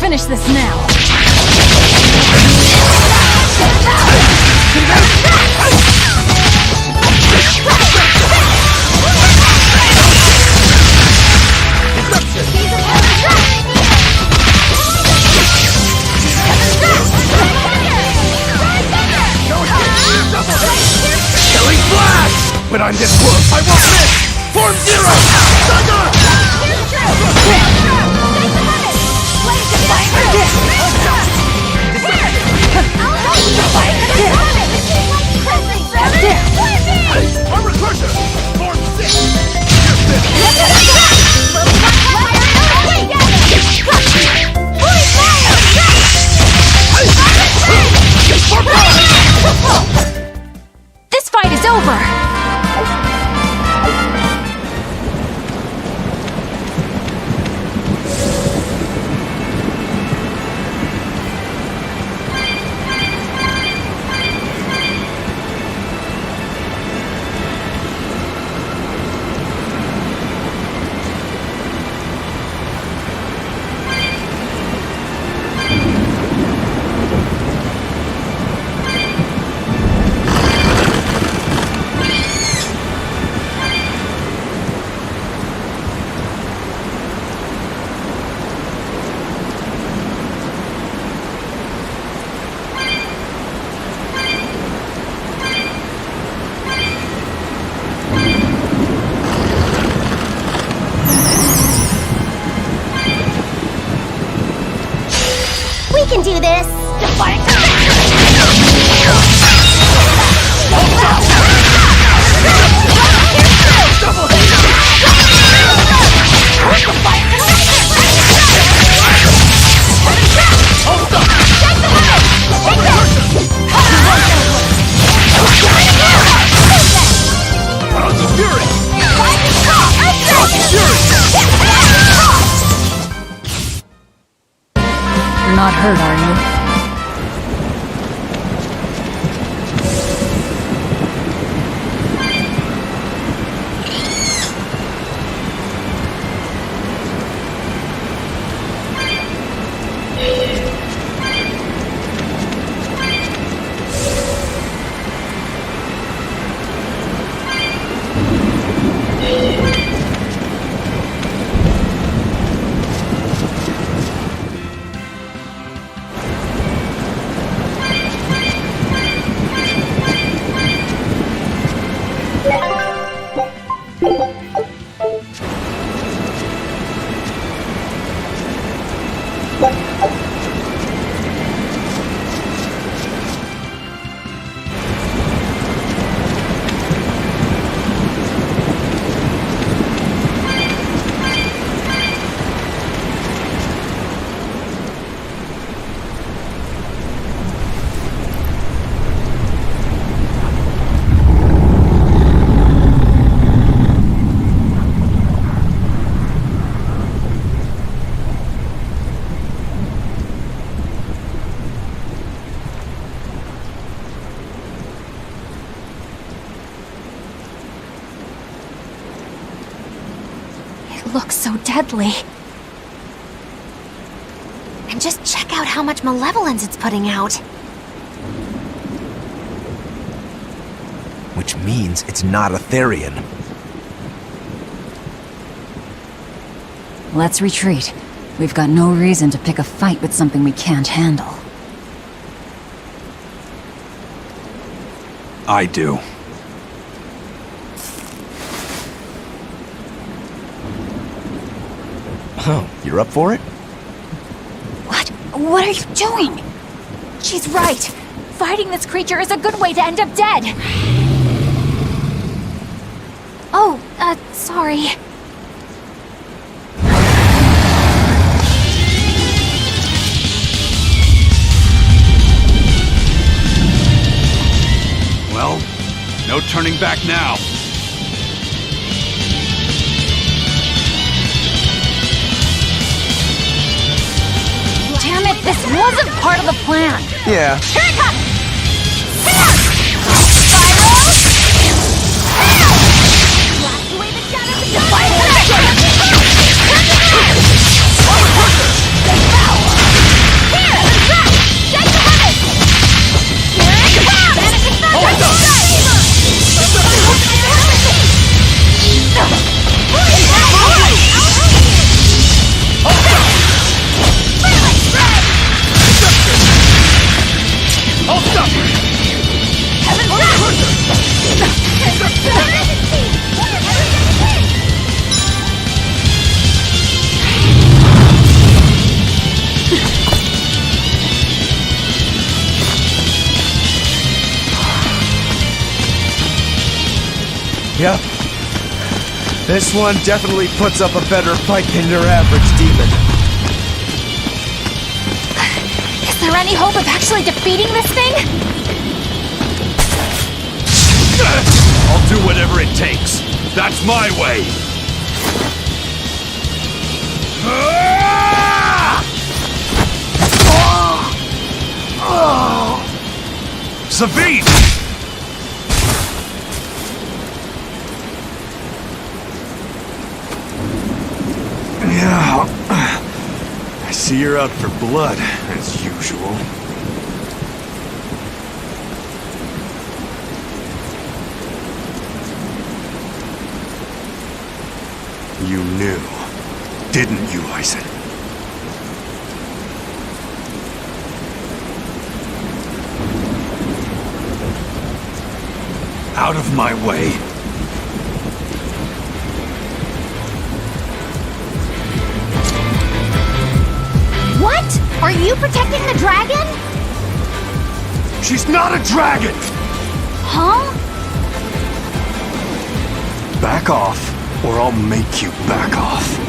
S5: finish this now.
S2: Killing Flash! But I'm this close, I won't miss! Form Zero! Armor Crusher! Form 6!
S3: This fight is over!
S6: We can do this!
S5: You're not hurt, are you?
S3: Looks so deadly.
S7: And just check out how much malevolence it's putting out.
S11: Which means it's not a Therian.
S5: Let's retreat. We've got no reason to pick a fight with something we can't handle.
S4: I do.
S11: Oh, you're up for it?
S3: What? What are you doing? She's right. Fighting this creature is a good way to end up dead. Oh, sorry.
S4: Well, no turning back now.
S3: Damn it, this wasn't part of the plan.
S11: Yeah.
S3: Here it comes! Spiral!
S11: Yep. This one definitely puts up a better fight than your average demon.
S3: Is there any hope of actually defeating this thing?
S2: I'll do whatever it takes. That's my way.
S4: Zavid!
S11: Yeah. I see you're out for blood, as usual. You knew, didn't you, Eisen?
S4: Out of my way.
S1: What? Are you protecting the dragon?
S2: She's not a dragon!
S1: Huh?
S11: Back off, or I'll make you back off.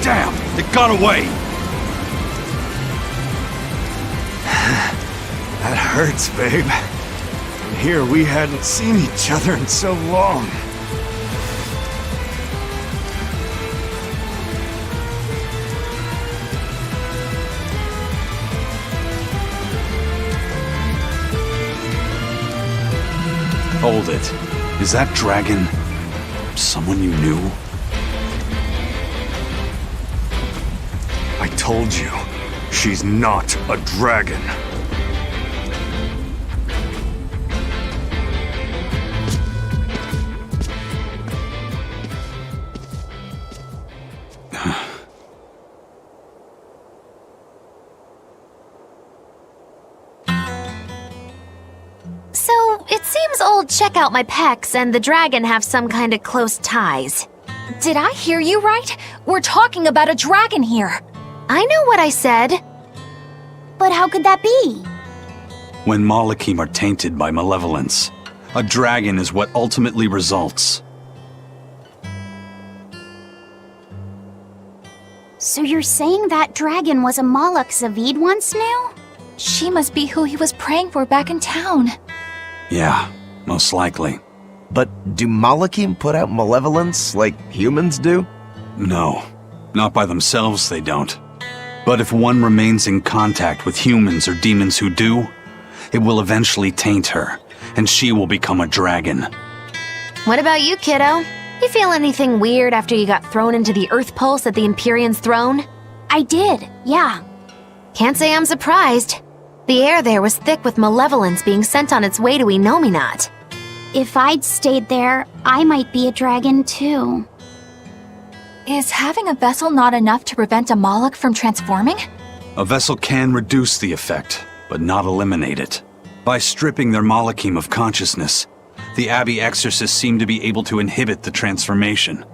S4: Damn! It got away!
S11: That hurts, babe. And here we hadn't seen each other in so long.
S4: Hold it. Is that dragon someone you knew?
S11: I told you, she's not a dragon.
S7: So, it seems old Check Out My Pecs and the dragon have some kind of close ties.
S3: Did I hear you right? We're talking about a dragon here.
S7: I know what I said.
S1: But how could that be?
S4: When Malachim are tainted by malevolence, a dragon is what ultimately results.
S1: So you're saying that dragon was a Malak Zavid once knew?
S3: She must be who he was praying for back in town.
S4: Yeah, most likely.
S11: But do Malachim put out malevolence like humans do?
S4: No, not by themselves they don't. But if one remains in contact with humans or demons who do, it will eventually taint her, and she will become a dragon.
S7: What about you, kiddo? You feel anything weird after you got thrown into the Earth Pulse at the Empyrean's throne?
S1: I did, yeah.
S7: Can't say I'm surprised. The air there was thick with malevolence being sent on its way to Enominat.
S1: If I'd stayed there, I might be a dragon too.
S3: Is having a vessel not enough to prevent a Malak from transforming?
S4: A vessel can reduce the effect, but not eliminate it. By stripping their Malachim of consciousness, the Abbey exorcists seem to be able to inhibit the transformation.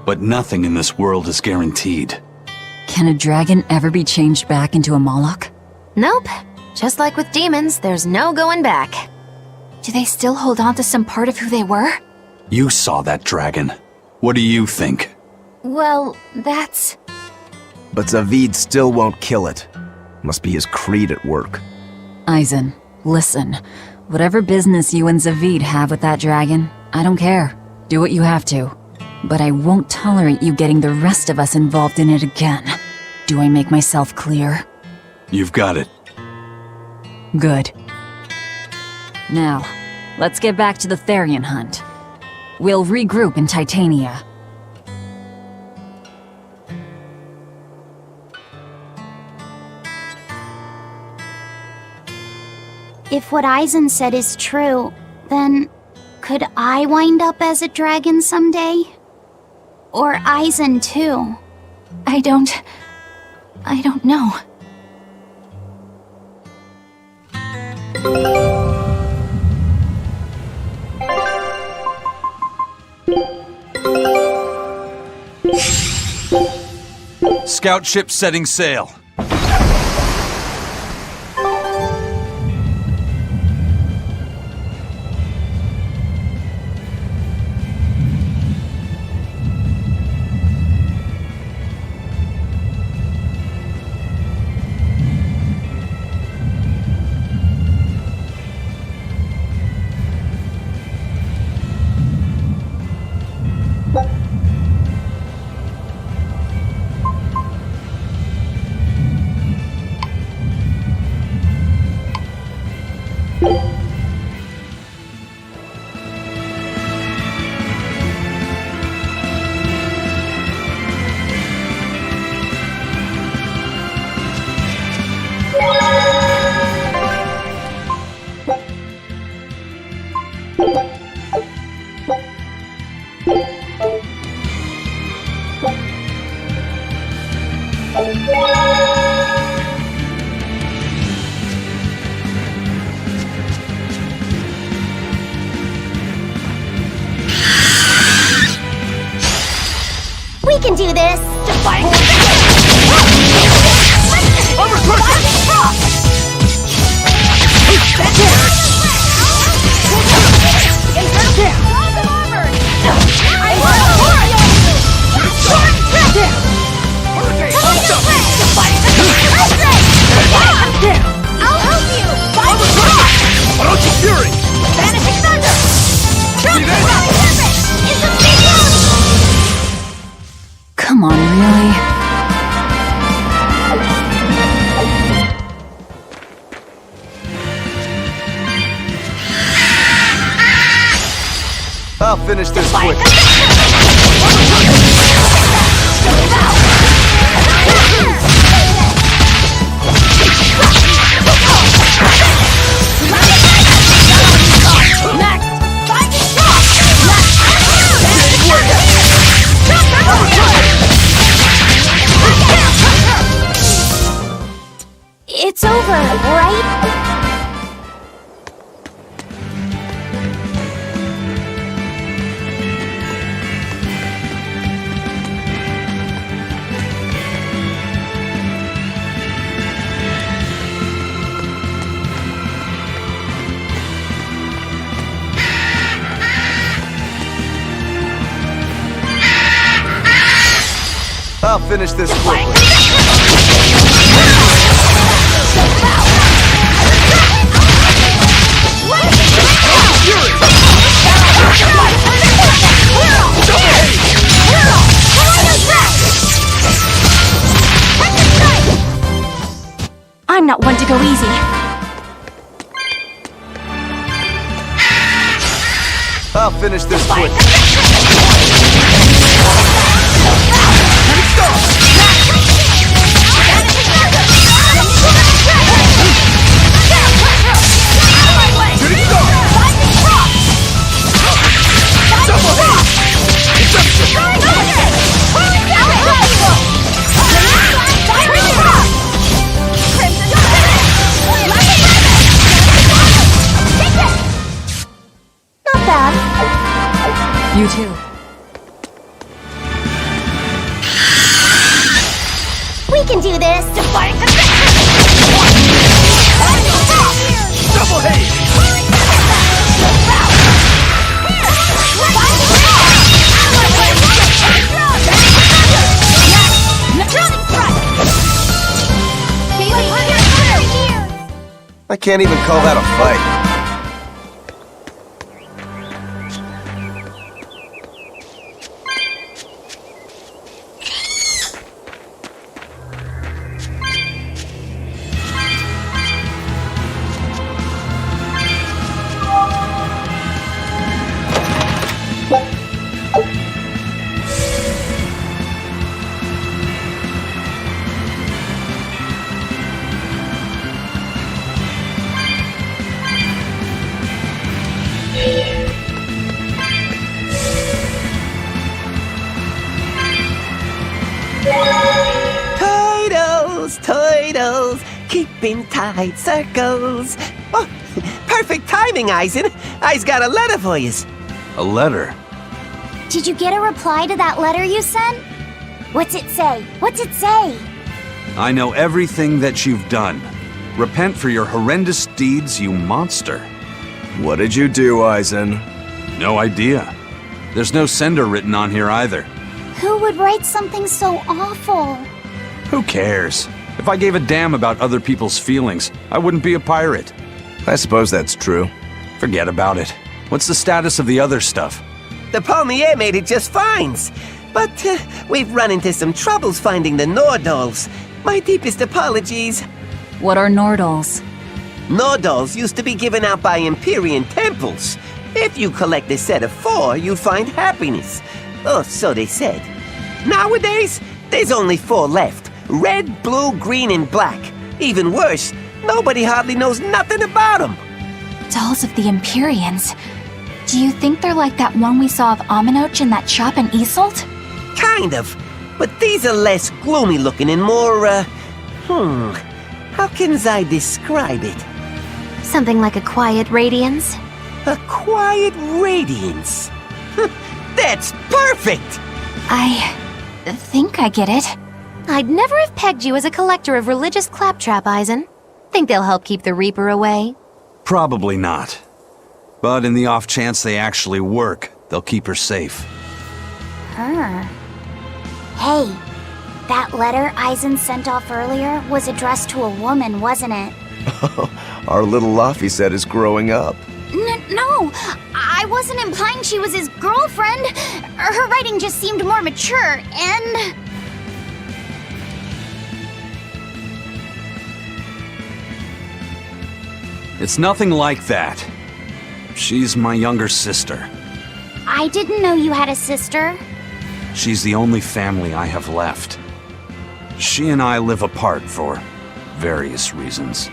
S4: But nothing in this world is guaranteed.
S5: Can a dragon ever be changed back into a Malak?
S7: Nope. Just like with demons, there's no going back.
S3: Do they still hold on to some part of who they were?
S4: You saw that dragon. What do you think?
S3: Well, that's...
S11: But Zavid still won't kill it. Must be his creed at work.
S5: Eisen, listen. Whatever business you and Zavid have with that dragon, I don't care. Do what you have to. But I won't tolerate you getting the rest of us involved in it again. Do I make myself clear?
S4: You've got it.
S5: Good. Now, let's get back to the Therian hunt. We'll regroup in Titania.
S1: If what Eisen said is true, then could I wind up as a dragon someday? Or Eisen too?
S3: I don't know.
S4: Scout ship setting sail.
S6: We can do this!
S2: I'll help you! Orochi Fury!
S6: Vanishing Thunder! It's a big
S5: Come on, really?
S11: I'll finish this quick.
S6: It's over, right?
S11: I'll finish this quickly.
S3: I'm not one to go easy.
S11: I'll finish this quick.
S6: Not bad.
S5: You too.
S6: We can do this!
S2: Double haze!
S11: I can't even call that a fight.
S16: Toidles, keeping tight circles. Oh, perfect timing, Eisen. I's got a letter for yous.
S4: A letter?
S1: Did you get a reply to that letter you sent?
S6: What's it say? What's it say?
S4: I know everything that you've done. Repent for your horrendous deeds, you monster.
S11: What did you do, Eisen?
S4: No idea. There's no sender written on here either.
S1: Who would write something so awful?
S4: Who cares? If I gave a damn about other people's feelings, I wouldn't be a pirate.
S11: I suppose that's true.
S4: Forget about it. What's the status of the other stuff?
S16: The Palmier made it just fine. But we've run into some troubles finding the Nordals. My deepest apologies.
S5: What are Nordals?
S16: Nordals used to be given out by Empyrean temples. If you collect a set of 4, you'd find happiness. Oh, so they said. Nowadays, there's only 4 left. Red, blue, green, and black. Even worse, nobody hardly knows nothing about them.
S3: Dolls of the Empyreans. Do you think they're like that one we saw of Aminoch in that shop in Isolt?
S16: Kind of. But these are less gloomy looking and more, how can I describe it?
S7: Something like a quiet radiance?
S16: A quiet radiance. That's perfect!
S3: I think I get it.
S7: I'd never have pegged you as a collector of religious claptrap, Eisen. Think they'll help keep the Reaper away?
S4: Probably not. But in the off chance they actually work, they'll keep her safe.
S1: Hey, that letter Eisen sent off earlier was addressed to a woman, wasn't it?
S11: Our little Laffy set is growing up.
S1: No, I wasn't implying she was his girlfriend. Her writing just seemed more mature, and...
S4: It's nothing like that. She's my younger sister.
S1: I didn't know you had a sister.
S4: She's the only family I have left. She and I live apart for various reasons.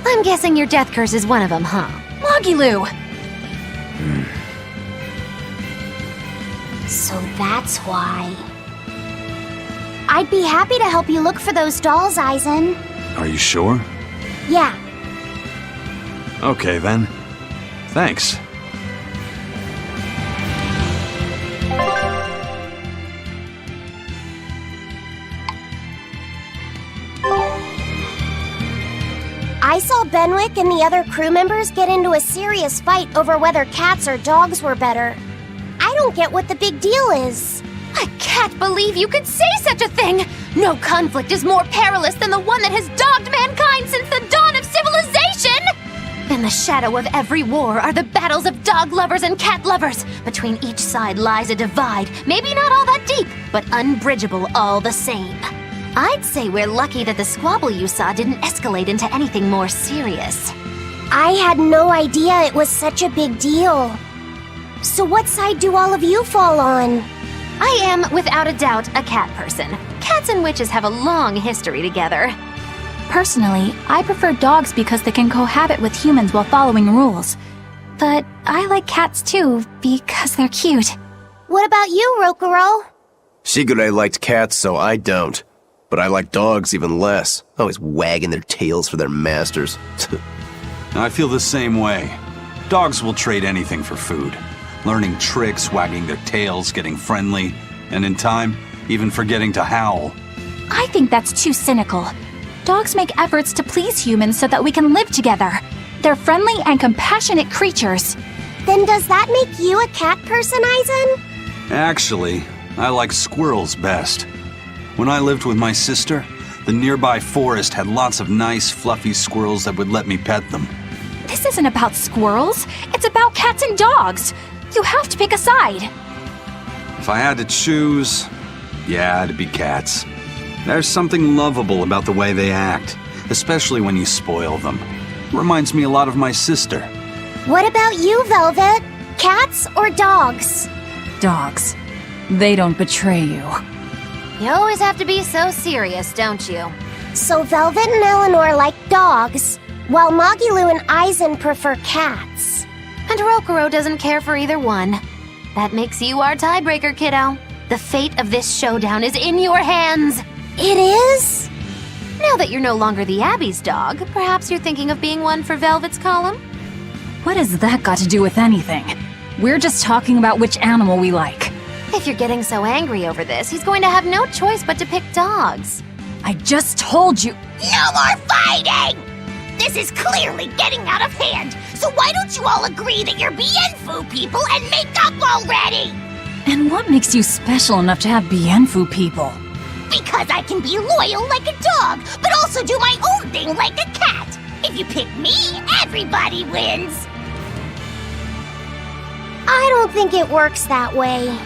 S7: I'm guessing your death curse is one of them, huh?
S3: Magilou!
S1: So that's why. I'd be happy to help you look for those dolls, Eisen.
S4: Are you sure?
S1: Yeah.
S4: Okay then. Thanks.
S6: I saw Benwick and the other crew members get into a serious fight over whether cats or dogs were better. I don't get what the big deal is.
S7: I can't believe you could say such a thing! No conflict is more perilous than the one that has dogged mankind since the dawn of civilization! In the shadow of every war are the battles of dog lovers and cat lovers. Between each side lies a divide, maybe not all that deep, but unbridgeable all the same. I'd say we're lucky that the squabble you saw didn't escalate into anything more serious.
S6: I had no idea it was such a big deal. So what side do all of you fall on?
S7: I am, without a doubt, a cat person. Cats and witches have a long history together.
S3: Personally, I prefer dogs because they can cohabit with humans while following rules. But I like cats too, because they're cute.
S6: What about you, Rokuro?
S11: Shigure liked cats, so I don't. But I like dogs even less. Always wagging their tails for their masters.
S4: I feel the same way. Dogs will trade anything for food. Learning tricks, wagging their tails, getting friendly, and in time, even forgetting to howl.
S3: I think that's too cynical. Dogs make efforts to please humans so that we can live together. They're friendly and compassionate creatures.
S6: Then does that make you a cat person, Eisen?
S4: Actually, I like squirrels best. When I lived with my sister, the nearby forest had lots of nice, fluffy squirrels that would let me pet them.
S3: This isn't about squirrels. It's about cats and dogs. You have to pick a side.
S4: If I had to choose, yeah, it'd be cats. There's something lovable about the way they act, especially when you spoil them. Reminds me a lot of my sister.
S6: What about you, Velvet? Cats or dogs?
S5: Dogs. They don't betray you.
S7: You always have to be so serious, don't you?
S6: So Velvet and Eleanor like dogs, while Magilou and Eisen prefer cats.
S7: And Rokuro doesn't care for either one. That makes you our tiebreaker, kiddo. The fate of this showdown is in your hands.
S6: It is?
S7: Now that you're no longer the Abbey's dog, perhaps you're thinking of being one for Velvet's column?
S5: What has that got to do with anything? We're just talking about which animal we like.
S7: If you're getting so angry over this, he's going to have no choice but to pick dogs.
S5: I just told you.
S6: No more fighting! This is clearly getting out of hand, so why don't you all agree that you're Bienfu people and make up already?
S5: And what makes you special enough to have Bienfu people?
S6: Because I can be loyal like a dog, but also do my own thing like a cat. If you pick me, everybody wins.
S1: I don't think it works that way.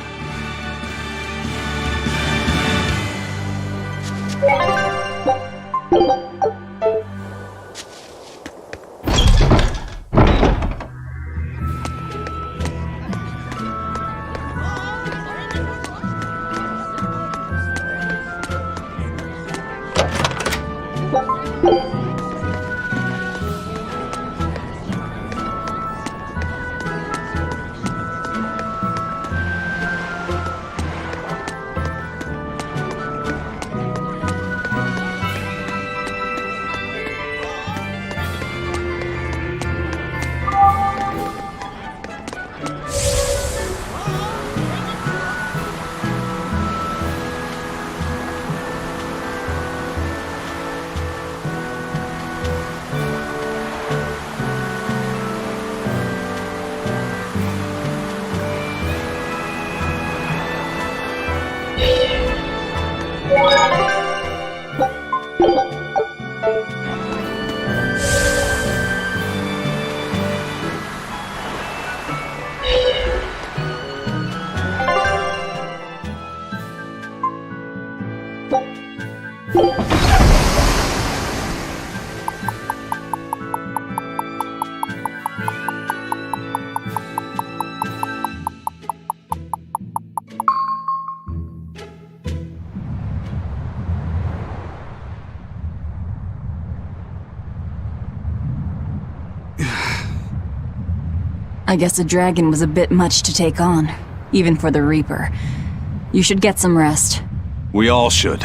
S5: I guess a dragon was a bit much to take on, even for the Reaper. You should get some rest.
S4: We all should.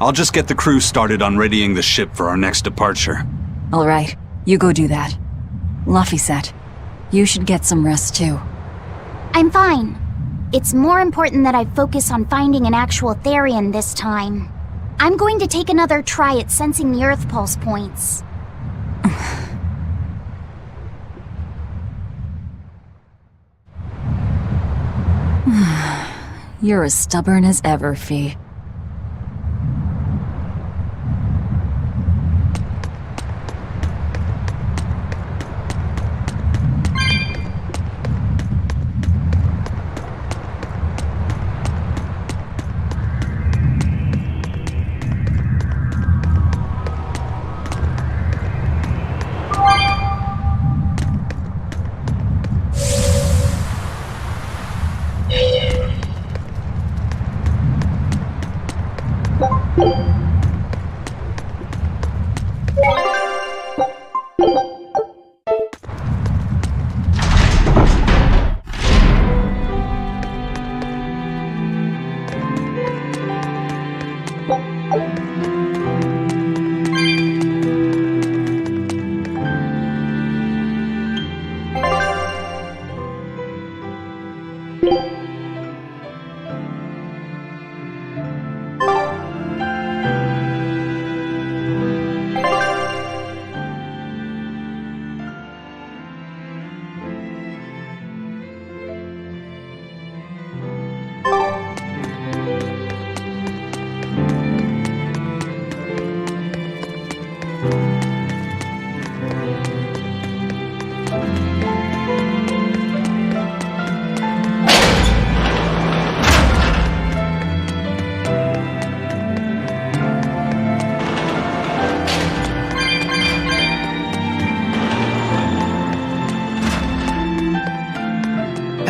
S4: I'll just get the crew started on readying the ship for our next departure.
S5: All right, you go do that. Laphicet, you should get some rest too.
S1: I'm fine. It's more important that I focus on finding an actual Therian this time. I'm going to take another try at sensing the Earth pulse points.
S5: You're as stubborn as ever, Fee.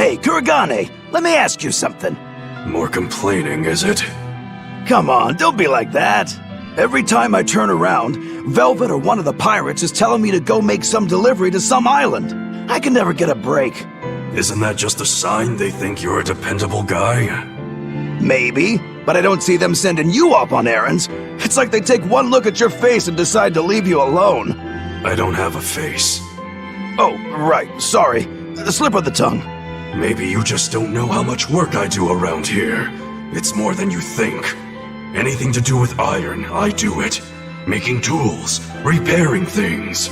S2: Hey, Kuragane, let me ask you something.
S17: More complaining, is it?
S2: Come on, don't be like that. Every time I turn around, Velvet or one of the pirates is telling me to go make some delivery to some island. I can never get a break.
S17: Isn't that just a sign they think you're a dependable guy?
S2: Maybe, but I don't see them sending you off on errands. It's like they take one look at your face and decide to leave you alone.
S17: I don't have a face.
S2: Oh, right, sorry. The slip of the tongue.
S17: Maybe you just don't know how much work I do around here. It's more than you think. Anything to do with iron, I do it. Making tools, repairing things.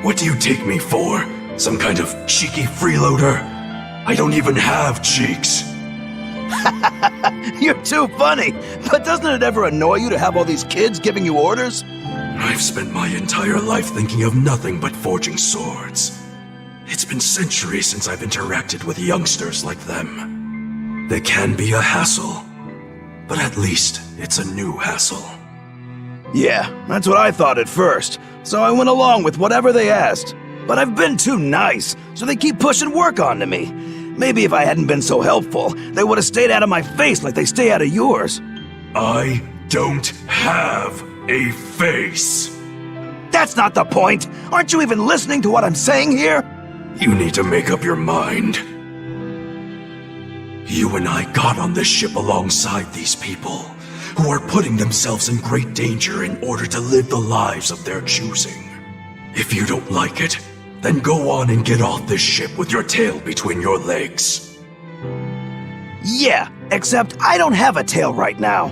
S17: What do you take me for? Some kind of cheeky freeloader? I don't even have cheeks.
S2: You're too funny. But doesn't it ever annoy you to have all these kids giving you orders?
S17: I've spent my entire life thinking of nothing but forging swords. It's been centuries since I've interacted with youngsters like them. They can be a hassle, but at least it's a new hassle.
S2: Yeah, that's what I thought at first, so I went along with whatever they asked. But I've been too nice, so they keep pushing work onto me. Maybe if I hadn't been so helpful, they would have stayed out of my face like they stay out of yours.
S17: I don't have a face.
S2: That's not the point! Aren't you even listening to what I'm saying here?
S17: You need to make up your mind. You and I got on this ship alongside these people, who are putting themselves in great danger in order to live the lives of their choosing. If you don't like it, then go on and get off this ship with your tail between your legs.
S2: Yeah, except I don't have a tail right now.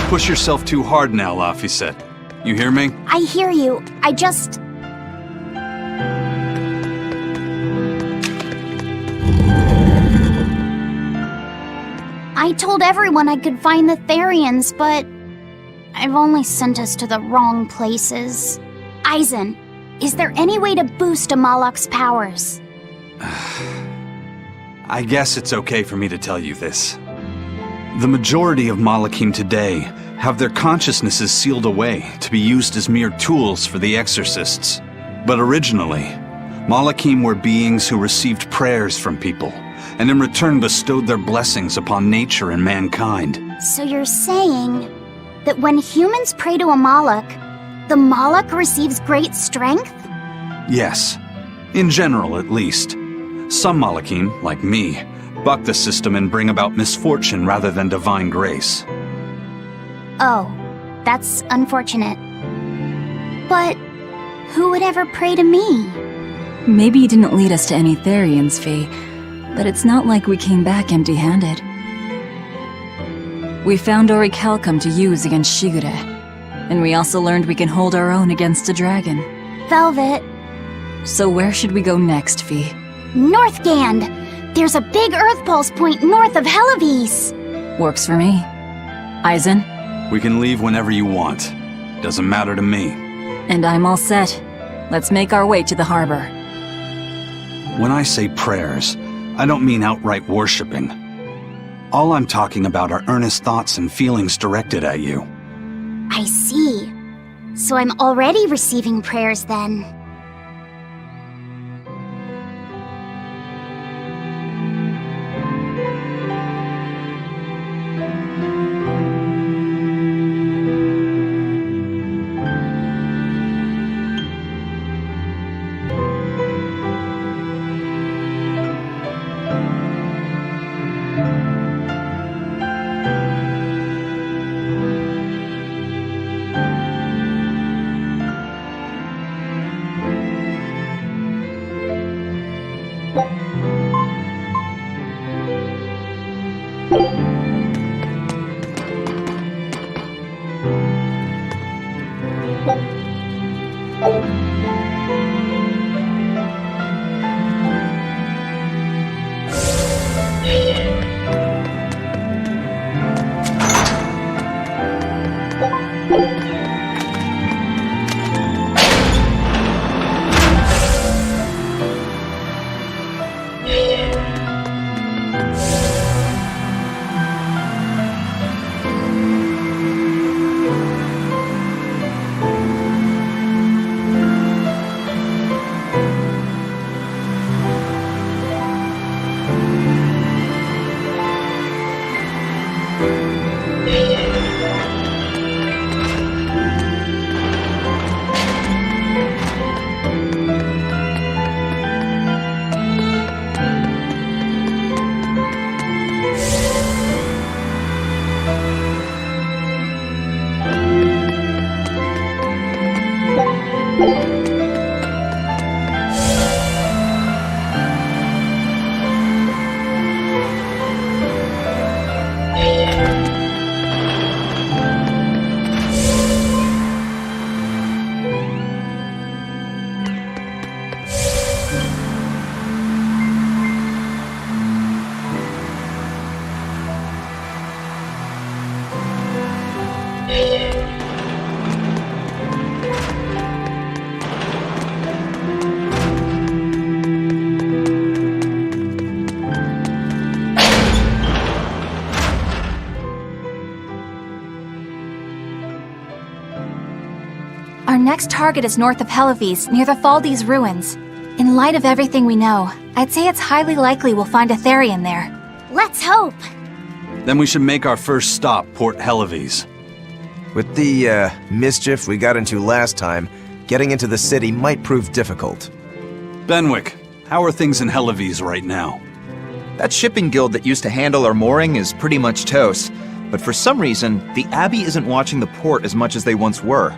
S4: Push yourself too hard now, Laphicet. You hear me?
S1: I hear you. I told everyone I could find the Therians, but I've only sent us to the wrong places. Aizen, is there any way to boost Amalok's powers?
S4: I guess it's okay for me to tell you this. The majority of Malakim today have their consciousnesses sealed away to be used as mere tools for the exorcists. But originally, Malakim were beings who received prayers from people, and in return bestowed their blessings upon nature and mankind.
S1: So you're saying that when humans pray to a Malak, the Malak receives great strength?
S4: Yes, in general at least. Some Malakim, like me, buck the system and bring about misfortune rather than divine grace.
S1: Oh, that's unfortunate. But who would ever pray to me?
S5: Maybe you didn't lead us to any Therians, Fee, but it's not like we came back empty-handed. We found Orichalcum to use against Shigure, and we also learned we can hold our own against a dragon.
S1: Velvet.
S5: So where should we go next, Fee?
S1: Northgand! There's a big Earth Pulse point north of Helivis!
S5: Works for me. Aizen?
S4: We can leave whenever you want. Doesn't matter to me.
S5: And I'm all set. Let's make our way to the harbor.
S4: When I say prayers, I don't mean outright worshipping. All I'm talking about are earnest thoughts and feelings directed at you.
S1: I see. So I'm already receiving prayers then.
S3: Our next target is north of Helives, near the Faldes ruins. In light of everything we know, I'd say it's highly likely we'll find a Therian there.
S1: Let's hope.
S4: Then we should make our first stop, Port Helives.
S11: With the, mischief we got into last time, getting into the city might prove difficult.
S4: Benwick, how are things in Helives right now?
S18: That shipping guild that used to handle our mooring is pretty much toast, but for some reason, the Abbey isn't watching the port as much as they once were.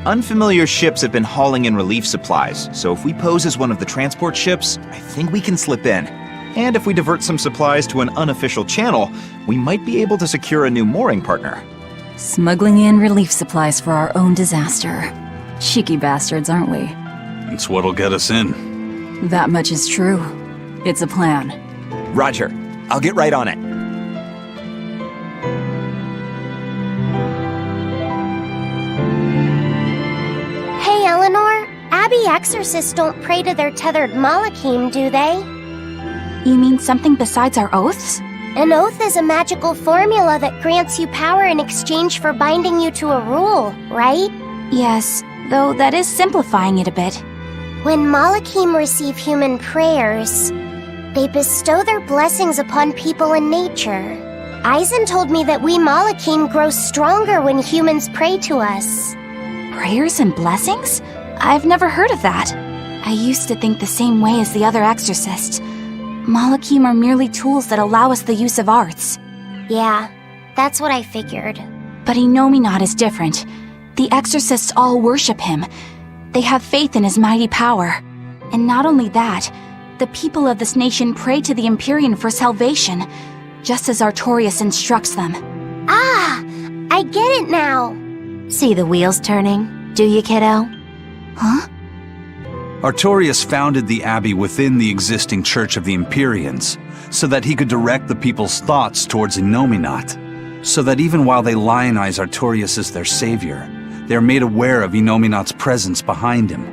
S18: Unfamiliar ships have been hauling in relief supplies, so if we pose as one of the transport ships, I think we can slip in. And if we divert some supplies to an unofficial channel, we might be able to secure a new mooring partner.
S5: Smuggling in relief supplies for our own disaster. Cheeky bastards, aren't we?
S4: It's what'll get us in.
S5: That much is true. It's a plan.
S18: Roger. I'll get right on it.
S6: Hey, Eleanor. Abbey exorcists don't pray to their tethered Malachim, do they?
S3: You mean something besides our oaths?
S6: An oath is a magical formula that grants you power in exchange for binding you to a rule, right?
S3: Yes, though that is simplifying it a bit.
S6: When Malachim receive human prayers, they bestow their blessings upon people and nature. Eisen told me that we Malachim grow stronger when humans pray to us.
S3: Prayers and blessings? I've never heard of that. I used to think the same way as the other exorcists. Malachim are merely tools that allow us the use of arts.
S6: Yeah, that's what I figured.
S3: But Inominat is different. The exorcists all worship him. They have faith in his mighty power. And not only that, the people of this nation pray to the Empyrean for salvation, just as Artorias instructs them.
S6: Ah, I get it now.
S7: See the wheels turning, do you, kiddo?
S3: Huh?
S4: Artorias founded the Abbey within the existing Church of the Empyreans, so that he could direct the people's thoughts towards Inominat, so that even while they lionize Artorias as their savior, they are made aware of Inominat's presence behind him.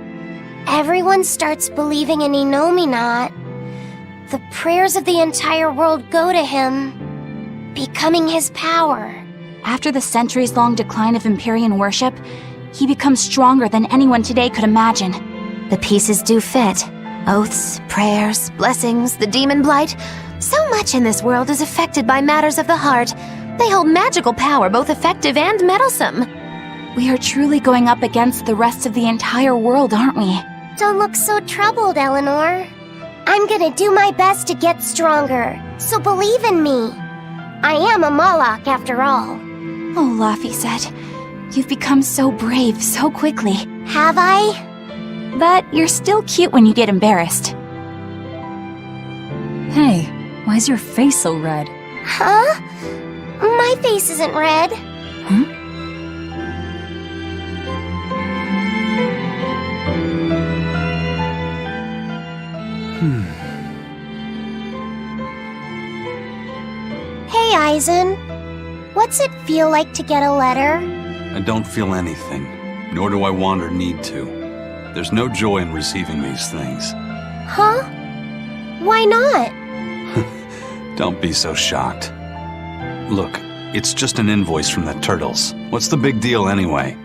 S6: Everyone starts believing in Inominat. The prayers of the entire world go to him, becoming his power.
S3: After the centuries-long decline of Empyrean worship, he becomes stronger than anyone today could imagine.
S7: The pieces do fit. Oaths, prayers, blessings, the demon blight. So much in this world is affected by matters of the heart. They hold magical power, both effective and meddlesome.
S3: We are truly going up against the rest of the entire world, aren't we?
S6: Don't look so troubled, Eleanor. I'm gonna do my best to get stronger, so believe in me. I am a Malak, after all.
S3: Oh, Laphicet, you've become so brave so quickly.
S6: Have I?
S3: But you're still cute when you get embarrassed.
S5: Hey, why's your face so red?
S6: Huh? My face isn't red. Hey, Eisen. What's it feel like to get a letter?
S4: I don't feel anything, nor do I want or need to. There's no joy in receiving these things.
S6: Huh? Why not?
S4: Don't be so shocked. Look, it's just an invoice from the turtles. What's the big deal anyway?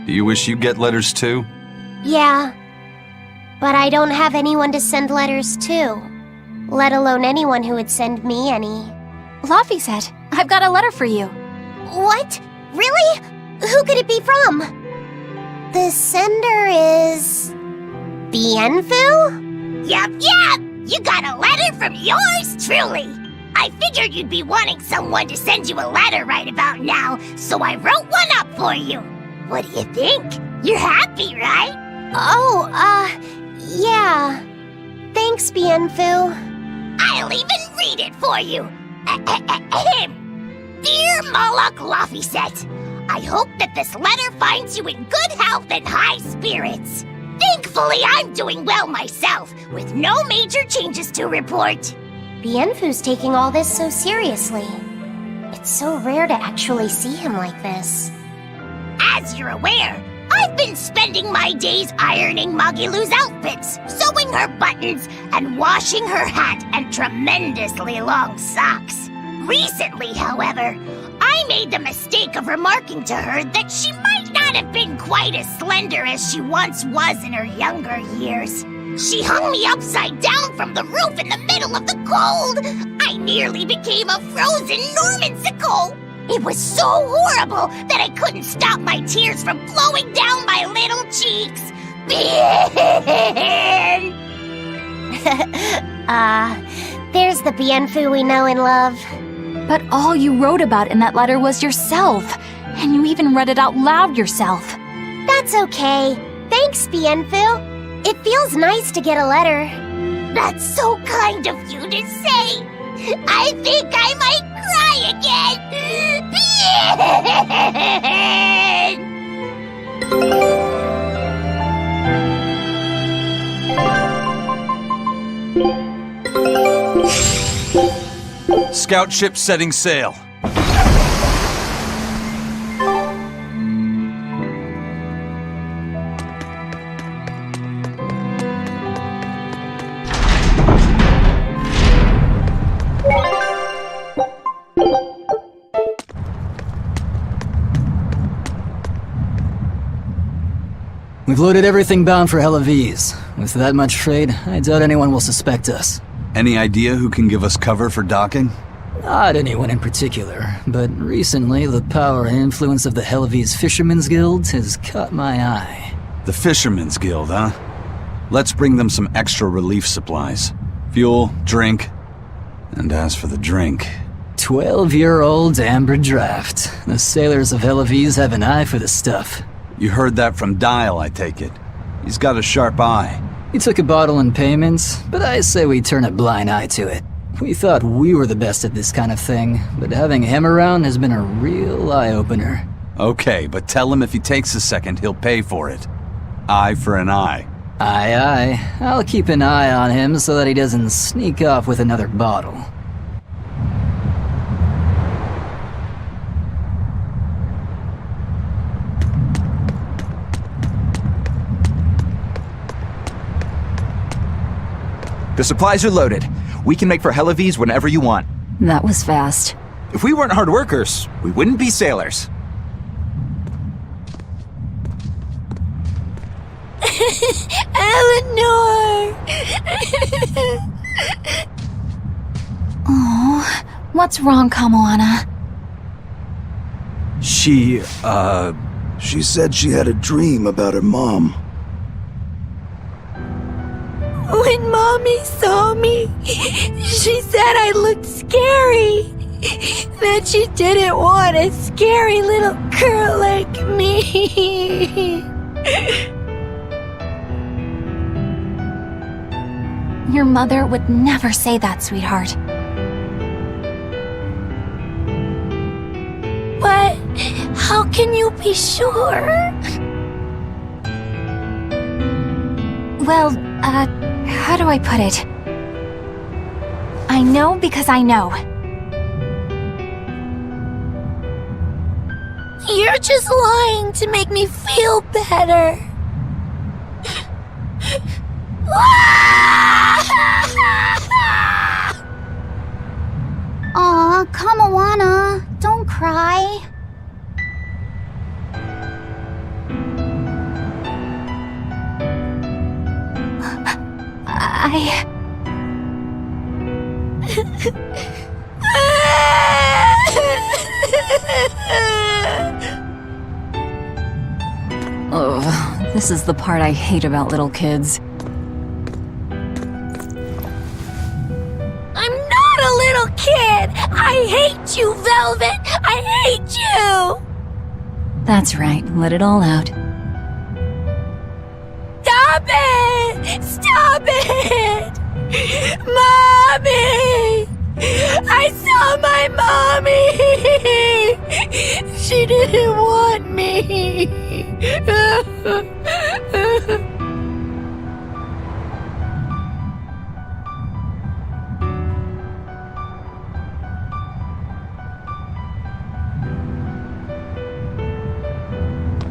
S4: Do you wish you get letters too?
S6: Yeah. But I don't have anyone to send letters to. Let alone anyone who would send me any.
S3: Laffy said, I've got a letter for you.
S6: What? Really? Who could it be from? The sender is... Bienfu?
S19: Yup. You got a letter from yours truly. I figured you'd be wanting someone to send you a letter right about now, so I wrote one up for you. What do you think? You're happy, right?
S6: Oh, yeah. Thanks, Bienfu.
S19: I'll even read it for you. Dear Moloch Laffyset, I hope that this letter finds you in good health and high spirits. Thankfully, I'm doing well myself, with no major changes to report.
S6: Bienfu's taking all this so seriously. It's so rare to actually see him like this.
S19: As you're aware, I've been spending my days ironing Magilu's outfits, sewing her buttons, and washing her hat and tremendously long socks. Recently, however, I made the mistake of remarking to her that she might not have been quite as slender as she once was in her younger years. She hung me upside down from the roof in the middle of the cold. I nearly became a frozen Normansicle. It was so horrible that I couldn't stop my tears from flowing down my little cheeks.
S6: There's the Bienfu we know and love.
S3: But all you wrote about in that letter was yourself. And you even read it out loud yourself.
S6: That's okay. Thanks, Bienfu. It feels nice to get a letter.
S19: That's so kind of you to say. I think I might cry again.
S4: Scout ship setting sail.
S20: We've loaded everything bound for Helaviz. With that much trade, I doubt anyone will suspect us.
S4: Any idea who can give us cover for docking?
S20: Not anyone in particular, but recently the power and influence of the Helaviz Fishermen's Guild has caught my eye.
S4: The Fishermen's Guild, huh? Let's bring them some extra relief supplies. Fuel, drink. And as for the drink...
S20: 12-year-old amber draft. The sailors of Helaviz have an eye for the stuff.
S4: You heard that from Dial, I take it. He's got a sharp eye.
S20: He took a bottle in payments, but I say we turn a blind eye to it. We thought we were the best at this kind of thing, but having him around has been a real eye-opener.
S4: Okay, but tell him if he takes a second, he'll pay for it. Eye for an eye.
S20: Aye. I'll keep an eye on him so that he doesn't sneak off with another bottle.
S18: The supplies are loaded. We can make for Helaviz whenever you want.
S5: That was fast.
S18: If we weren't hard workers, we wouldn't be sailors.
S6: Eleanor!
S3: Oh, what's wrong, Kamoana?
S2: She said she had a dream about her mom.
S6: When Mommy saw me, she said I looked scary. That she didn't want a scary little girl like me.
S3: Your mother would never say that, sweetheart.
S6: How can you be sure?
S3: Well, how do I put it? I know because I know.
S6: You're just lying to make me feel better.
S1: Aw, Kamawana, don't cry.
S5: Oh, this is the part I hate about little kids.
S6: I'm not a little kid! I hate you, Velvet! I hate you!
S5: That's right, let it all out.
S6: Stop it! Stop it! Mommy! I saw my mommy! She didn't want me!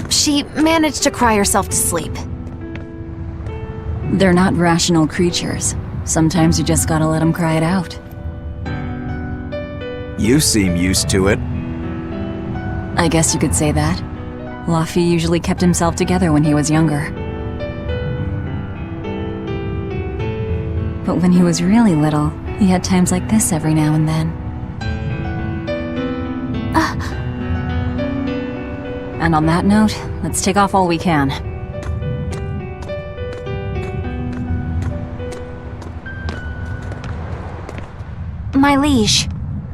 S7: She managed to cry herself to sleep.
S5: They're not rational creatures. Sometimes you just gotta let them cry it out.
S11: You seem used to it.
S5: I guess you could say that. Laffy usually kept himself together when he was younger. But when he was really little, he had times like this every now and then. And on that note, let's take off all we can.
S3: My liege,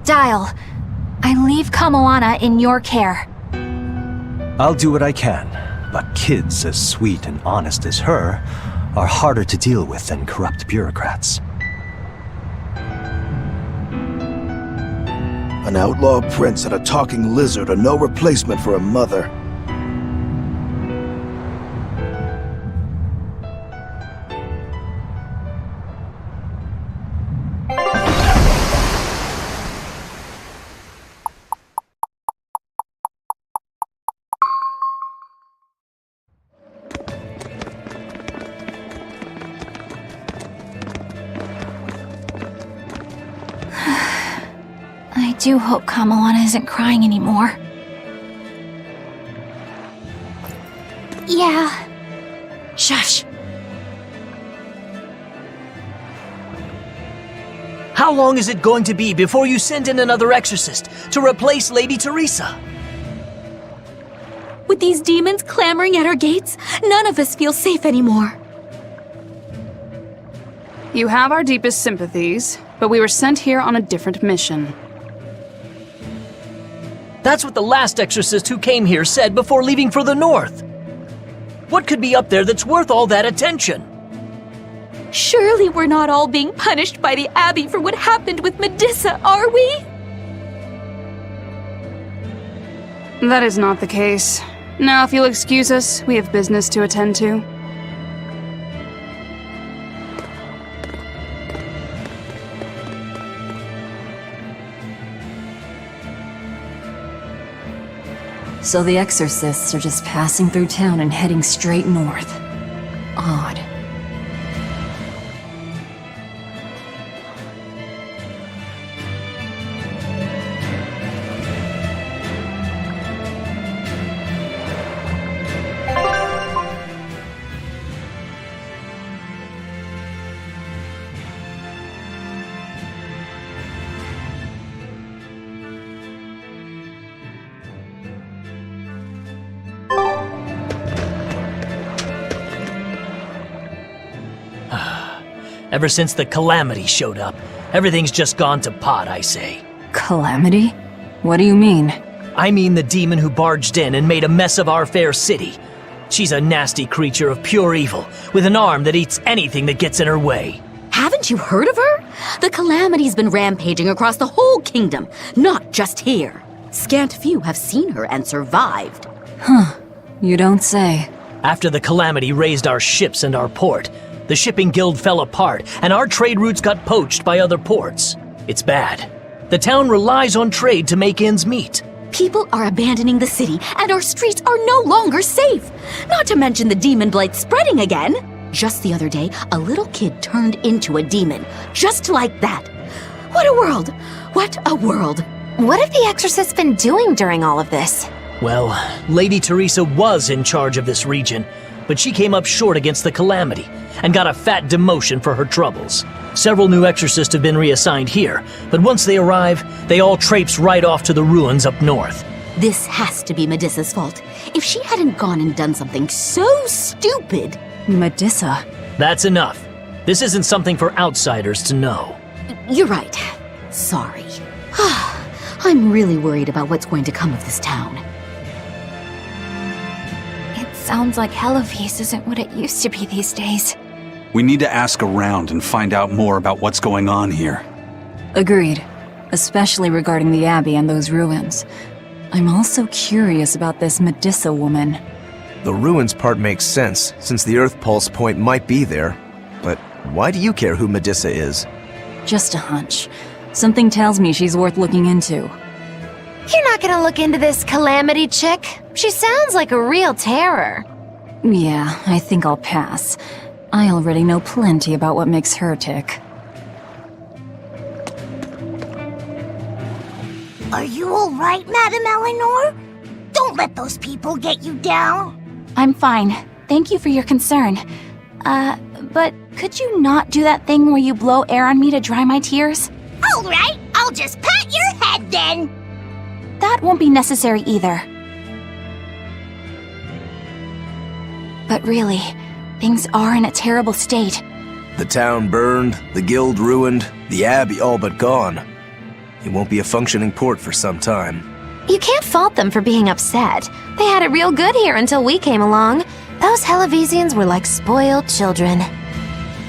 S3: Dial, I leave Kamawana in your care.
S21: I'll do what I can, but kids as sweet and honest as her are harder to deal with than corrupt bureaucrats.
S2: An outlaw prince and a talking lizard are no replacement for a mother.
S3: I do hope Kamawana isn't crying anymore. Yeah. Shush.
S22: How long is it going to be before you send in another exorcist to replace Lady Teresa?
S8: With these demons clamoring at our gates, none of us feel safe anymore.
S23: You have our deepest sympathies, but we were sent here on a different mission.
S22: That's what the last exorcist who came here said before leaving for the north. What could be up there that's worth all that attention?
S8: Surely we're not all being punished by the Abbey for what happened with Medissa, are we?
S23: That is not the case. Now, if you'll excuse us, we have business to attend to.
S5: So the exorcists are just passing through town and heading straight north. Odd.
S22: Ever since the Calamity showed up, everything's just gone to pot, I say.
S5: Calamity? What do you mean?
S22: I mean the demon who barged in and made a mess of our fair city. She's a nasty creature of pure evil, with an arm that eats anything that gets in her way.
S8: Haven't you heard of her? The Calamity's been rampaging across the whole kingdom, not just here.
S10: Scant few have seen her and survived.
S5: Huh. You don't say.
S22: After the calamity raised our ships and our port, the shipping guild fell apart, and our trade routes got poached by other ports. It's bad. The town relies on trade to make ends meet.
S10: People are abandoning the city, and our streets are no longer safe. Not to mention the demon blight spreading again. Just the other day, a little kid turned into a demon. Just like that. What a world! What a world!
S7: What have the exorcists been doing during all of this?
S22: Well, Lady Teresa was in charge of this region, but she came up short against the calamity and got a fat demotion for her troubles. Several new exorcists have been reassigned here, but once they arrive, they all traipse right off to the ruins up north.
S10: This has to be Medissa's fault. If she hadn't gone and done something so stupid...
S5: Medissa?
S22: That's enough. This isn't something for outsiders to know.
S10: You're right. Sorry. I'm really worried about what's going to come of this town.
S3: It sounds like Hellafeast isn't what it used to be these days.
S4: We need to ask around and find out more about what's going on here.
S5: Agreed. Especially regarding the Abbey and those ruins. I'm also curious about this Medissa woman.
S11: The ruins part makes sense, since the Earth Pulse point might be there. But why do you care who Medissa is?
S5: Just a hunch. Something tells me she's worth looking into.
S7: You're not gonna look into this Calamity chick? She sounds like a real terror.
S5: Yeah, I think I'll pass. I already know plenty about what makes her tick.
S19: Are you all right, Madam Eleanor? Don't let those people get you down.
S3: I'm fine. Thank you for your concern. But could you not do that thing where you blow air on me to dry my tears?
S19: All right, I'll just pat your head then.
S3: That won't be necessary either. But really, things are in a terrible state.
S11: The town burned, the guild ruined, the abbey all but gone. It won't be a functioning port for some time.
S7: You can't fault them for being upset. They had it real good here until we came along. Those Hellavesians were like spoiled children.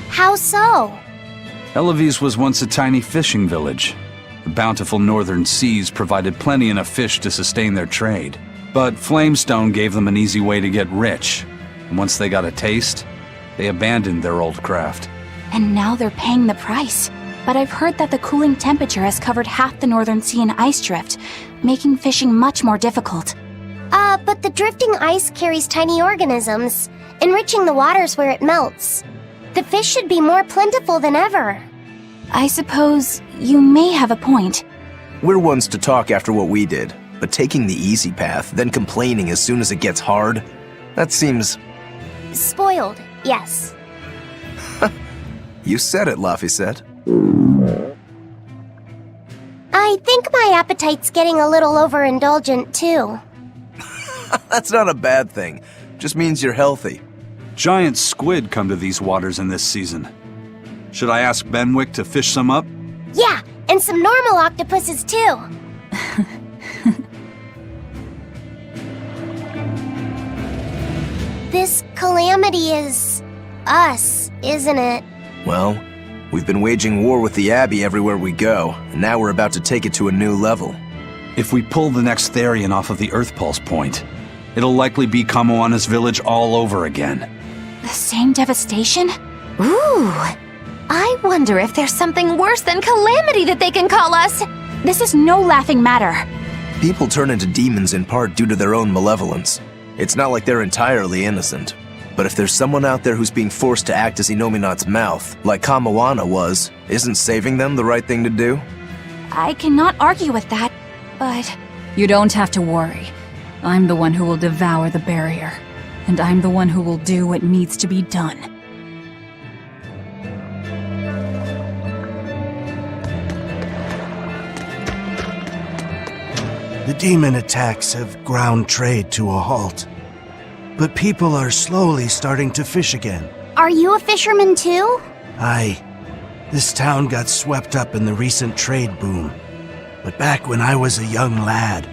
S1: How so?
S4: Elavise was once a tiny fishing village. The bountiful northern seas provided plenty enough fish to sustain their trade. But Flamestone gave them an easy way to get rich. And once they got a taste, they abandoned their old craft.
S3: And now they're paying the price. But I've heard that the cooling temperature has covered half the northern sea in ice drift, making fishing much more difficult.
S1: But the drifting ice carries tiny organisms, enriching the waters where it melts. The fish should be more plentiful than ever.
S3: I suppose you may have a point.
S11: We're ones to talk after what we did, but taking the easy path, then complaining as soon as it gets hard, that seems...
S1: Spoiled, yes.
S11: You said it, Laphicet.
S1: I think my appetite's getting a little overindulgent, too.
S11: That's not a bad thing. Just means you're healthy.
S4: Giant squid come to these waters in this season. Should I ask Benwick to fish some up?
S1: Yeah, and some normal octopuses, too. This calamity is... us, isn't it?
S11: Well, we've been waging war with the Abbey everywhere we go, and now we're about to take it to a new level.
S4: If we pull the next Therian off of the Earth Pulse point, it'll likely be Kamoana's village all over again.
S3: The same devastation?
S7: Ooh, I wonder if there's something worse than Calamity that they can call us.
S3: This is no laughing matter.
S11: People turn into demons in part due to their own malevolence. It's not like they're entirely innocent. But if there's someone out there who's being forced to act as Inominat's mouth, like Kamoana was, isn't saving them the right thing to do?
S3: I cannot argue with that, but...
S5: You don't have to worry. I'm the one who will devour the barrier. And I'm the one who will do what needs to be done.
S12: The demon attacks have ground trade to a halt. But people are slowly starting to fish again.
S1: Are you a fisherman, too?
S12: Aye. This town got swept up in the recent trade boom. But back when I was a young lad,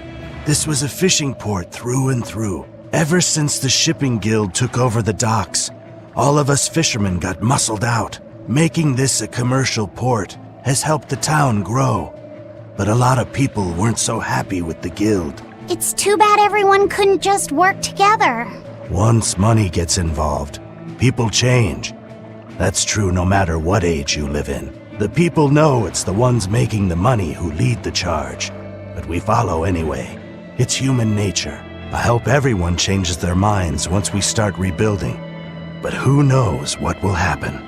S12: this was a fishing port through and through. Ever since the shipping guild took over the docks, all of us fishermen got muscled out. Making this a commercial port has helped the town grow. But a lot of people weren't so happy with the guild.
S1: It's too bad everyone couldn't just work together.
S12: Once money gets involved, people change. That's true no matter what age you live in. The people know it's the ones making the money who lead the charge. But we follow anyway. It's human nature. I hope everyone changes their minds once we start rebuilding. But who knows what will happen.